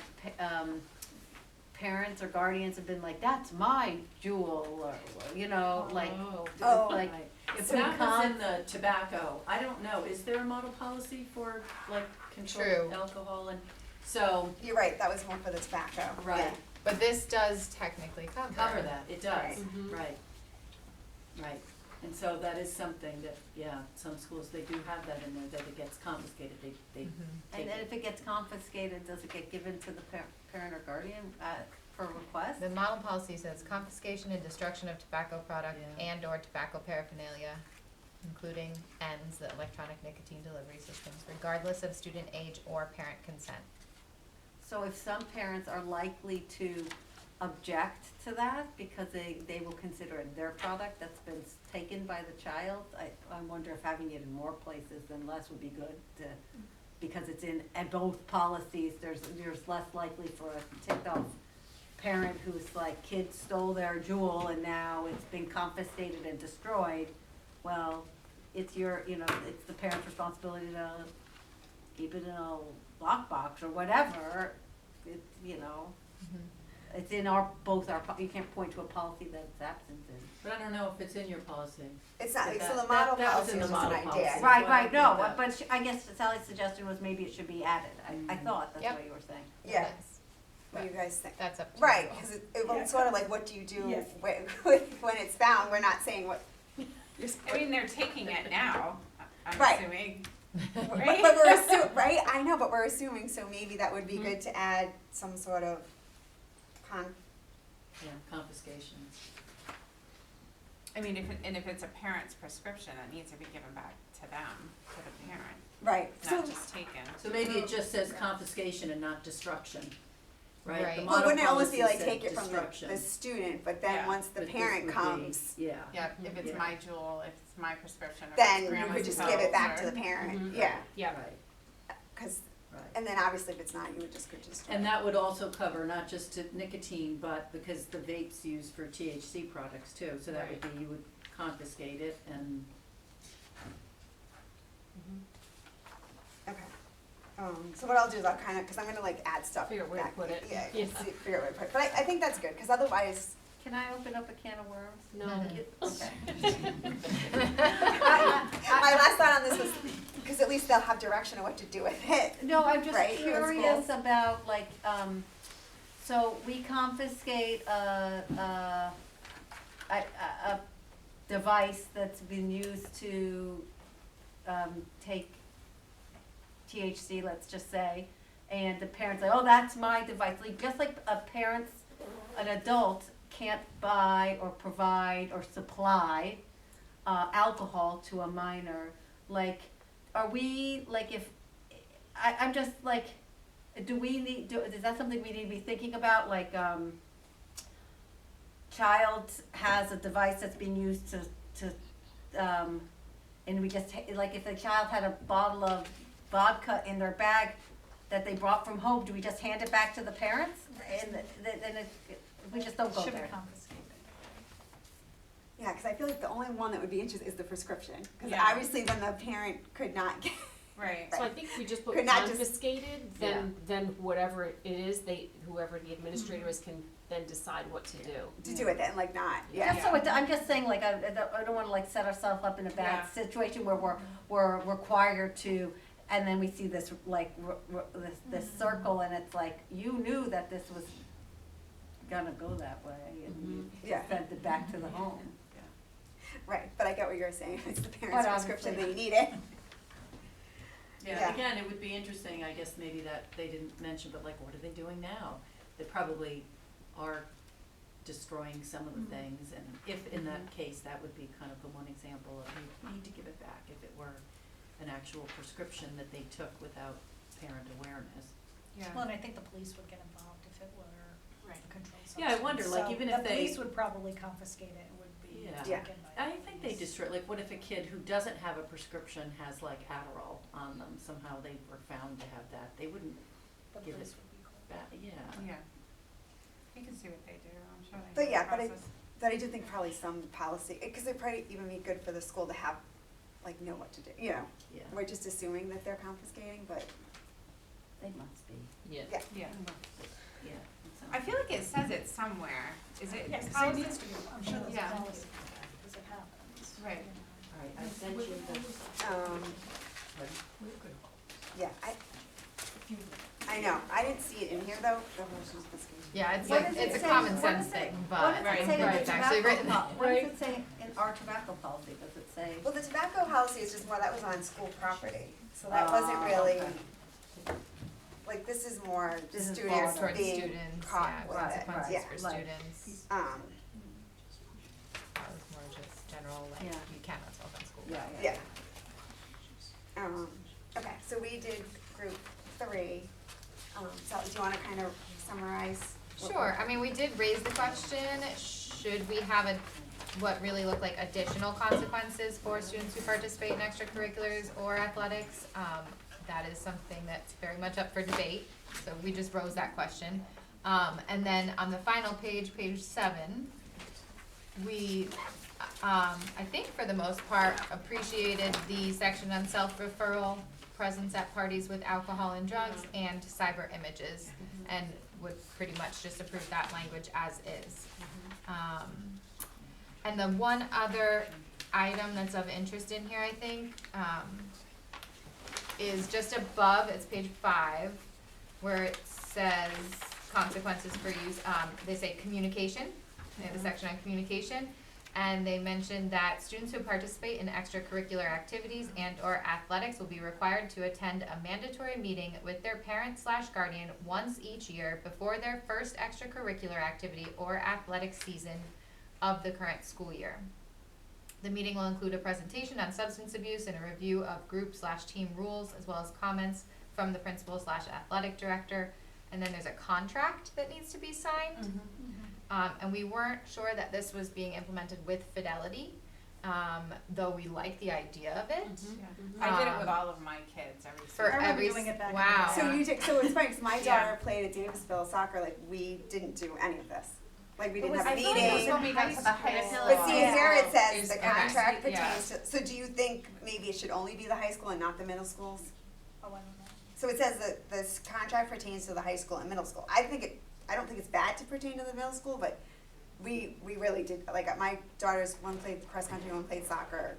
parents or guardians have been like, that's my jewel, or, you know, like, Oh. like, Right. if If we that was in come, the tobacco, I don't know, is there a model policy for like controlled True. alcohol and, so, You're right, that was more for the tobacco. right, Yeah. But this does technically cover that, it does, Right. Mhm. right, right. And so that is something that, yeah, some schools, they do have that in there, that it gets confiscated, they take and then it. if it gets confiscated, does it get given to the parent or guardian, for request? The model policy says confiscation and destruction of tobacco product Yeah. and or tobacco paraphernalia, including ENDS, the electronic nicotine delivery systems, regardless of student age or parent consent. So if some parents are likely to object to that because they will consider it their product that's been taken by the child, I wonder if having it in more places than less would be good to, because it's in both policies, there's less likely for a ticked off parent who's like, kids stole their jewel and now it's been confiscated and destroyed. Well, it's it's the parent's responsibility to keep it in a lockbox or whatever, it's in you can't point to a policy that it's absent in. But I don't know if it's in your policy. It's not, But so the that- model that was policy in is the just an model idea. policy. Right, So I right, don't no, think but I guess Sally's suggestion was maybe it should be added, I thought that's Yep. what you were saying. Yeah, Yes. what do you guys think? That's up to Right, you all. because Yeah. it's sort of like, what do you do Yeah. when it's found? We're not saying what. I mean, they're taking it now, I'm Right. assuming. But Right? we're assuming, right? I know, but we're assuming, so maybe that would be good to add some sort of Yeah, confiscation. I mean, if it's a parent's prescription, it needs to be given back to them, to the parent, right. not just taken. So maybe it just says confiscation and not destruction. right? Right. The Well, model wouldn't it almost policy be like said take it from destruction, the student, but then Yeah. once the but this parent would be- comes, Yeah. Yeah, if it's Yeah. my jewel, if it's my prescription, if then it's you grandma's could just pills give it back or- to the parent, Mhm. yeah, Yeah, Right, cause, right. and then obviously if it's not, you would just could just. And that would also cover not just to nicotine, but because the vapes used for THC products too, so that would be, you would confiscate it and, Okay. So what I'll do is I'll kind of, cause I'm gonna like add stuff Figure out where to back. put it. Yeah, Yeah. figure out where to put it, but I think that's good, cause otherwise, Can I open up a can of worms? no. Okay. my last thought on this was, cause at least they'll have direction of what to do with it. No, I'm just Right, for the curious schools. about like, so we confiscate a device that's been used to, take THC, let's just say, and the parents say, oh, that's my device, like, just like an adult can't buy or provide or supply, alcohol to a minor, like, are we, like, if, I'm just like, is that something we need to be thinking about, like, child has a device that's being used to, and we just, like, if the child had a bottle of vodka in their bag that they brought from home, do we just hand it back to the parents? And then we just don't go Should be there. confiscated. Yeah, cause I feel like the only one that would be interested is the prescription, cause Yeah. obviously then the parent could not get, Right. So I think we just put Could not just- confiscated, then whatever it is, whoever the administrator is can then decide what to do. to do it then, like not, yeah. Just so I'm just saying, like, I don't wanna like set ourselves up in a bad Yeah. situation where we're required to, and then we see this, like, this circle, and it's like, you knew that this was gonna go that way, and you Yeah. sent it back to the home. Right, but I get what you're saying, it's the parent's But prescription, they obviously- need it. yeah, Yeah. again, it would be interesting, I guess, maybe that they didn't mention, but like, what are they doing now? They probably are destroying some of the things, and if in that case, that would be kind of the one example of you need to give it back if it were an actual prescription that they took without parent awareness. Yeah. Well, and I think the police would get involved if it were Right. a controlled substance. Yeah, I wonder, like, So even if the they- police would probably confiscate it and would be Yeah. Yeah. taken by the I think they police. destroy, like, what if a kid who doesn't have a prescription has like Adderall on them, somehow they were found to have that, they wouldn't The give police it would be cool. back, yeah. Yeah. You can see what they do, I'm sure they But have yeah, a but I, process. but I do think probably some policy, cause it'd probably even be good for the school to have, like, know what to do, you know? Yeah, We're just assuming that they're confiscating, but, They must be, Yeah. yeah. Yeah. yeah. I feel like it says it somewhere. Is it Yeah, this 'cause policy? it needs to be, I'm sure there's a Yeah. policy for that, because it happens. Right. you know. Alright, I sent you the, Yeah, I know, I didn't see it in here though, the motion is confiscation. Yeah, it's What like, does it it's a say? common What sense does it- thing, what but does Right. it say in where the it's actually tobacco written. what does it say in our tobacco policy, does it say? Well, the tobacco policy is just more, that was on school property, so that wasn't Oh, really, okay. like, this is more This is students Geared Towards being students, caught yeah, with it, consequences yeah. for Like- students, that was more just general, like, Yeah. you cannot smoke on school Yeah, grounds. Yeah. Okay, so we did group 3, so do you wanna kind of summarize? what Sure, I mean, we did raise the question, should we have what really look like additional consequences for students who participate in extracurriculars or athletics? That is something that's very much up for debate, so we just rose that question. And then on the final page, page 7, we, I think for the most part, appreciated the section on self-referral, presence at parties with alcohol and drugs, and cyber images, and would pretty much just approve that language as is. And the one other item that's of interest in here, I think, is just above, it's page 5, where it says consequences for use, they say communication, they have a section on communication, and they mentioned that students who participate in extracurricular activities and or athletics will be required to attend a mandatory meeting with their parent/guardian once each year before their first extracurricular activity or athletic season of the current school year. The meeting will include a presentation on substance abuse and a review of group/team rules, as well as comments from the principal/athletic director. and then there's a contract that needs to be signed. And we weren't sure that this was being implemented with Fidelity, though we like the idea of it. I did it with all of my kids every For I remember every, doing it back in the wow. So you did, so it's funny, 'cause my Yeah. daughter played at Davisville soccer, like, we didn't do any of this. Like, we didn't have a I feel like it was meeting. when we got to the high school. But see, here it says Is- the okay. contract Yeah. pertains to, so do you think maybe it should only be the high school and not the middle schools? Oh, I don't know. So it says that this contract pertains to the high school and middle school. I don't think it's bad to pertain to the middle school, but we really did, like, my daughters, one played cross country, one played soccer.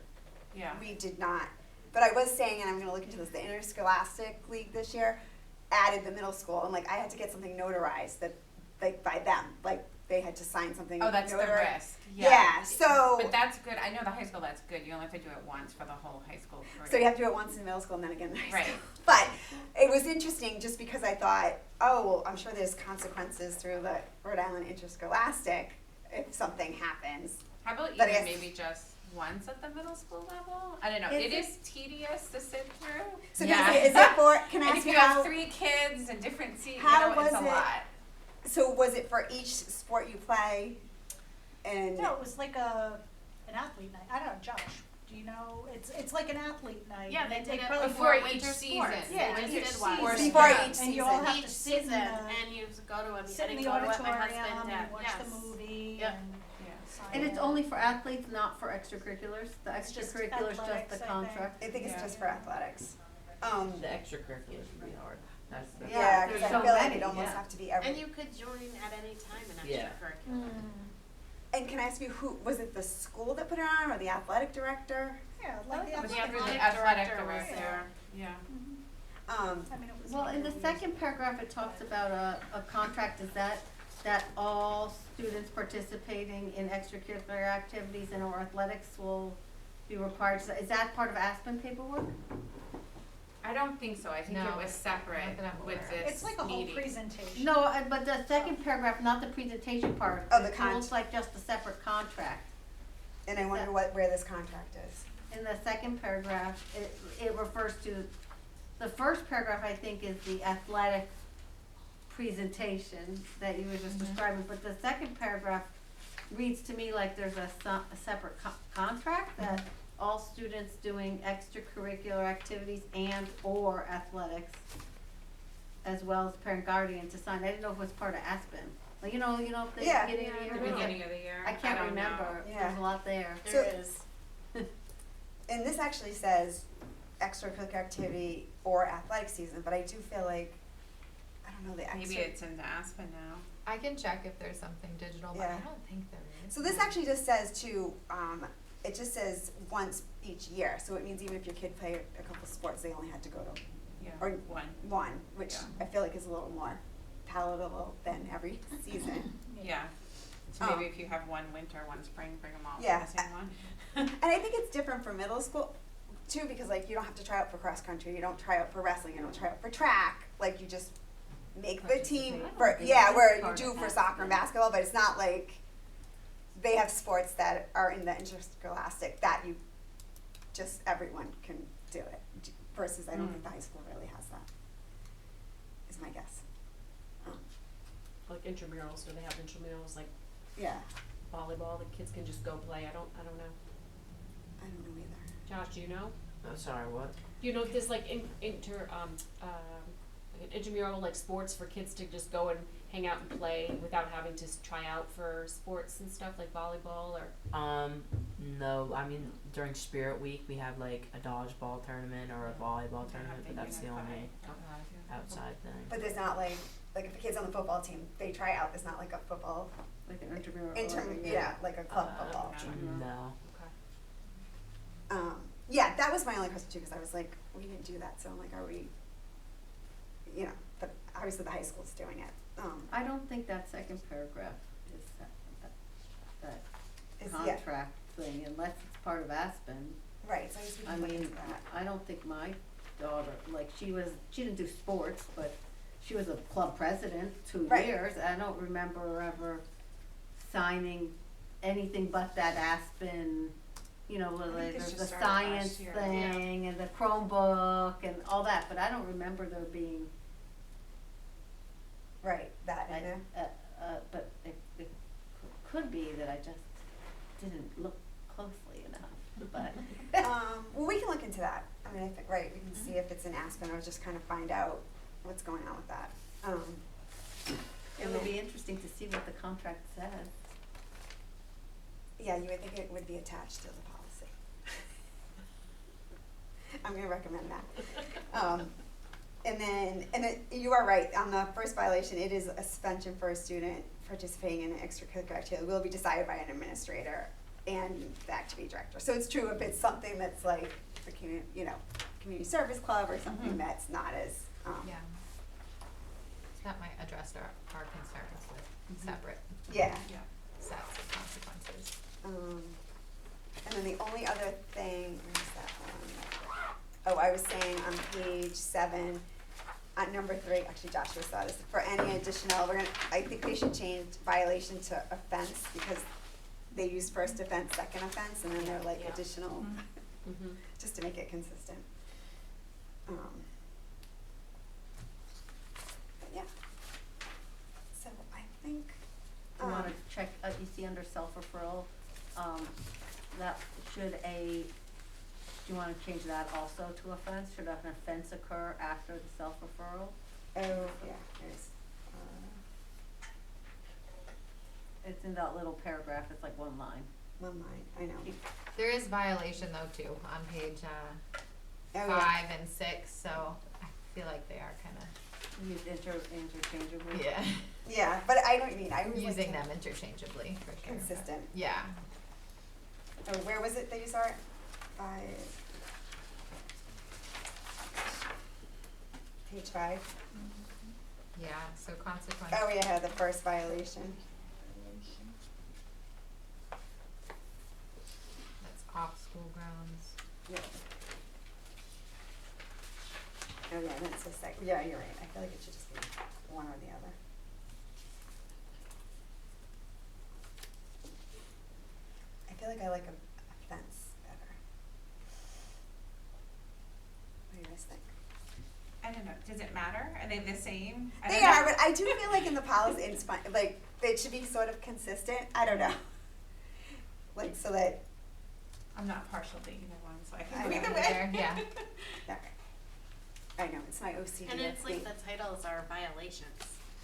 Yeah. We did not, but I was saying, and I'm gonna look into this, the Interscholastic League this year added the middle school, and like, I had to get something notarized that, like, by them, like, they had to sign something Oh, that's the notarized. risk. Yeah, so, But that's good. I know the high school, that's good. You only have to do it once for the whole high school career. so you have to do it once in middle school and then again in high school. Right. But it was interesting just because I thought, oh, well, I'm sure there's consequences through the Rhode Island Interscholastic if something happens. How about But even if- maybe just once at the middle school level? I don't know. Is It it- is tedious to sit through. So Yeah. is it for, can I And ask if you you how, have 3 kids and different seats, how you know, it's was a it- lot. so was it for each sport you play? And, No, it was like an athlete night. I don't know, Josh, do you know? It's like an athlete night. Yeah, they did it probably Before winter each sports. season. Yeah, They each just did one. season. before Yeah. each And you all season. have to Each sit in season, and you go to a sit in meeting, the go to what my auditorium, husband and did, watch yes. the movie Yep. and Yeah. sign And it's in. only for athletes, not for extracurriculars? The It's just extracurriculars, just athletics, I the think. contract? I think it's Yeah. just for athletics. The extracurriculars would be hard. That's the. Yeah, there's because I so feel like many, it almost yeah. have to be every. And you could join at any time in Yeah. extracurricular. And can I ask you, who, was it the school that put it on or the athletic director? Yeah, like the It was athletic. through the athletic athletic director was director. there. Yeah. I mean, it was. Well, in the second paragraph, it talks about a contract, is that all students participating in extracurricular activities and or athletics will be required, is that part of Aspen paperwork? I don't think so. I think No, it was separate not that I'm with aware of. this It's like a whole meeting. presentation. No, but the second paragraph, not the presentation part, Oh, the it looks like just a separate contract. And I wonder where this contract is. In the second paragraph, it refers to, the first paragraph, I think, is the athletic presentation that you were just describing, but the second paragraph reads to me like there's a separate contract that all students doing extracurricular activities and or athletics, as well as parent guardian to sign. I didn't know if it was part of Aspen. Like, you know, if they Yeah. beginning of the The year. there's beginning of the year. I can't don't remember, know. Yeah. there's a lot there. There So- is. And this actually says extracurricular activity or athletic season, but I do feel like, I don't know, the Maybe extra. it's into Aspen now. I can check if there's something digital, but I Yeah. don't think there is. So this actually just says to, it just says once each year, so it means even if your kid played a couple sports, they only had to go to Yeah. Or- one. one, which Yeah. I feel like is a little more palatable than every season. Yeah. So maybe if you have one winter, one spring, bring them all to Yeah. the same one. And I think it's different for middle school too, because like you don't have to try out for cross country, you don't try out for wrestling, you don't try out for track, like you just make the team Participate. for, I don't think yeah, that's where you part do of for that, soccer and yeah. basketball, but it's not like they have sports that are in the interscholastic that you just everyone can do it versus I don't think the high school really has that, is my guess. Like intramurals, do they have intramurals like Yeah, volleyball that kids can just go play? I don't know. I don't know either. Josh, do you know? Oh, sorry, what? Do you know if there's like like an intramural like sports for kids to just go and hang out and play without having to try out for sports and stuff like volleyball or? No, I mean, during Spirit Week, we have like a dodgeball tournament or a volleyball tournament, but that's the only outside thing. But there's not like if a kid's on the football team, they try out, there's not like a football, Like an intramural. yeah, like a club football. No. Yeah, that was my only question too, because I was like, we didn't do that, so I'm like, are we, you know, but obviously the high school's doing it. I don't think that second paragraph is that Is, yeah, contract thing, unless it's part of Aspen. right, so I guess we I can look mean, into that. I don't think my daughter, like, she didn't do sports, but she was a club president 2 Right. years. I don't remember her ever signing anything but that Aspen, you know, think like, this there's the just started last science year. thing and the Chromebook and all that, but I don't remember there being Right, that in Like, there. but it could be that I just didn't look closely enough, but. Well, we can look into that. I mean, I think, right, we can see if it's in Aspen or just kind of find out what's going on with that. It would be interesting to see what the contract says. Yeah, you would think it would be attached to the policy. I'm gonna recommend that. And then you are right, on the first violation, it is a suspension for a student participating in an extracurricular activity. It will be decided by an administrator and the activity director. So it's true if it's something that's like for community service club or something that's not as, Yeah. That might address our concerns with separate yeah. sets of consequences. And then the only other thing, where's that one? Oh, I was saying on page 7, on number 3, actually Joshua saw this, for any additional, I think they should change violation to offense, because they use first offense, second offense, and then they're like additional, just to make it consistent. But yeah. So I think, You wanna check, you see under self-referral, that should do you wanna change that also to offense? Should an offense occur after the self-referral? oh, yeah, there's, It's in that little paragraph, it's like one line. one line, I know. There is violation though too, on page, Oh, 5 yeah. and 6, so I feel like they are kinda, Used interchangeably. yeah, Yeah, but I don't mean, I was using like them interchangeably for sure. but- consistent. Yeah, Oh, where was it that you saw it? 5. Page 5. yeah, so consequence. Oh, yeah, the first violation. That's off school grounds. Yeah. Oh, yeah, and it's just like, yeah, you're right. I feel like it should just be one or the other. I feel like I like a fence better. What do you guys think? I don't know, does it matter? Are they the same? I They don't know. are, but I do feel like in the policy, it's fun, like, it should be sort of consistent. I don't know. Like, so that, I'm not partial to either one, so I I can go know, either way. Yeah. okay. I know, it's my OCD. And it's that's like me. the titles are violations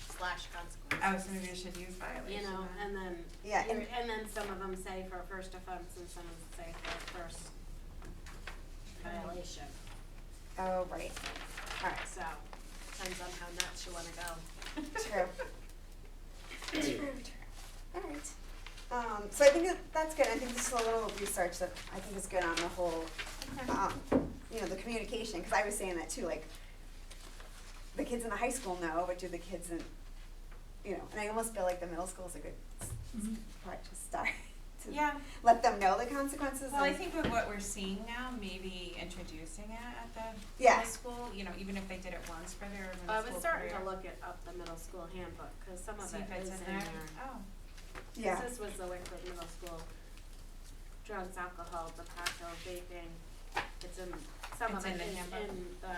/ consequences. Oh, so maybe I should use violation. You know, then. and then, Yeah, and then some of them say for first offense and some of them say for first violation. Oh, right. All right. So, depends on how nuts you wanna go. True. True. All right. So I think that's good. I think this is a little research that I think is good on the whole, the communication, because I was saying that too, like, the kids in the high school know, but do the kids in, and I almost feel like the middle school is a good part to start, to Yeah. let them know the consequences. Well, I and- think with what we're seeing now, maybe introducing it at the Yeah. middle school, even if they did it once for their middle I school was starting to career. look up the middle school handbook, cause some of See it if it's is in in there. there. Oh, Yeah. This was the Wickford Middle School, drugs, alcohol, tobacco, vaping, it's in, some It's of in it the is handbook? in the,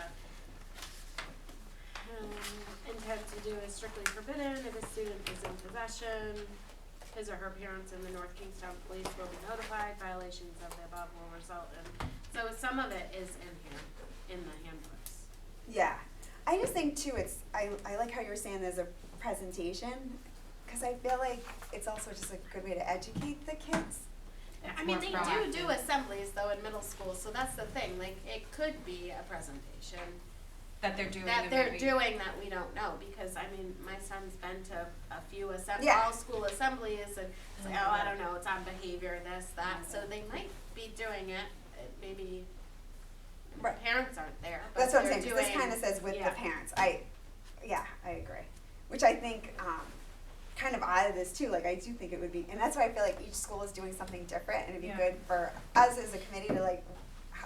intent to do is strictly forbidden if a student is in possession, his or her parents in the North Kingstown Police will be notified, violations of the above will result in, so some of it is in here, in the handbooks. Yeah, I just think too, I like how you were saying there's a presentation, because I feel like it's also just a good way to educate the kids. I mean, more they proactive. do assemblies though in middle school, so that's the thing, like, it could be a presentation that they're doing. that and they're maybe- doing that we don't know, because I mean, my son's been to a few Yeah. all school assemblies and it's like, oh, I don't know, it's on behavior, this, that, so they might be doing it, maybe Right. parents aren't there, but That's what I'm they're saying, 'cause this doing- kind of says with the yeah. parents, I agree. Which I think, kind of odd of this too, like I do think it would be, and that's why I feel like each school is doing something different, and it'd be Yeah. good for us as a committee to like,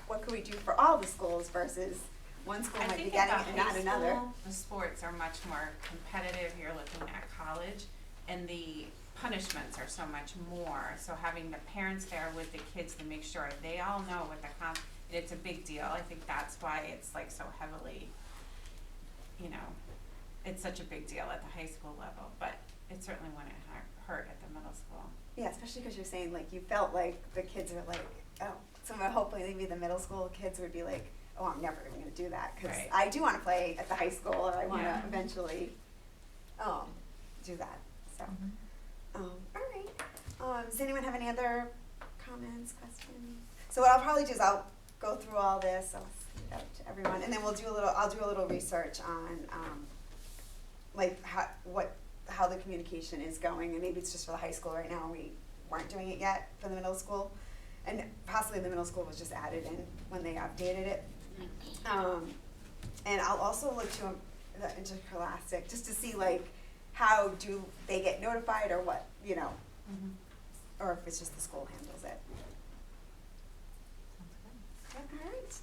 what could we do for all the schools versus one school I might be think getting at it the and not high another. school, the sports are much more competitive, you're looking at college, and the punishments are so much more, so having the parents there with the kids to make sure they all know what it's a big deal, I think that's why it's like so heavily, it's such a big deal at the high school level, but it certainly wouldn't hurt at the middle school. Yeah, especially because you're saying like you felt like the kids were like, oh, so hopefully maybe the middle school kids would be like, oh, I'm never even gonna do that, cause Right. I do wanna play at the high school, or I wanna Yeah. eventually, do that, so. Alright, does anyone have any other comments, questions? So what I'll probably do is I'll go through all this, I'll send it out to everyone, and then I'll do a little research on, like how the communication is going, and maybe it's just for the high school right now, we weren't doing it yet for the middle school. And possibly the middle school was just added in when they updated it. And I'll also look to the interscholastic, just to see like, how do they get notified, or what, you know, or if it's just the school handles it. Alright,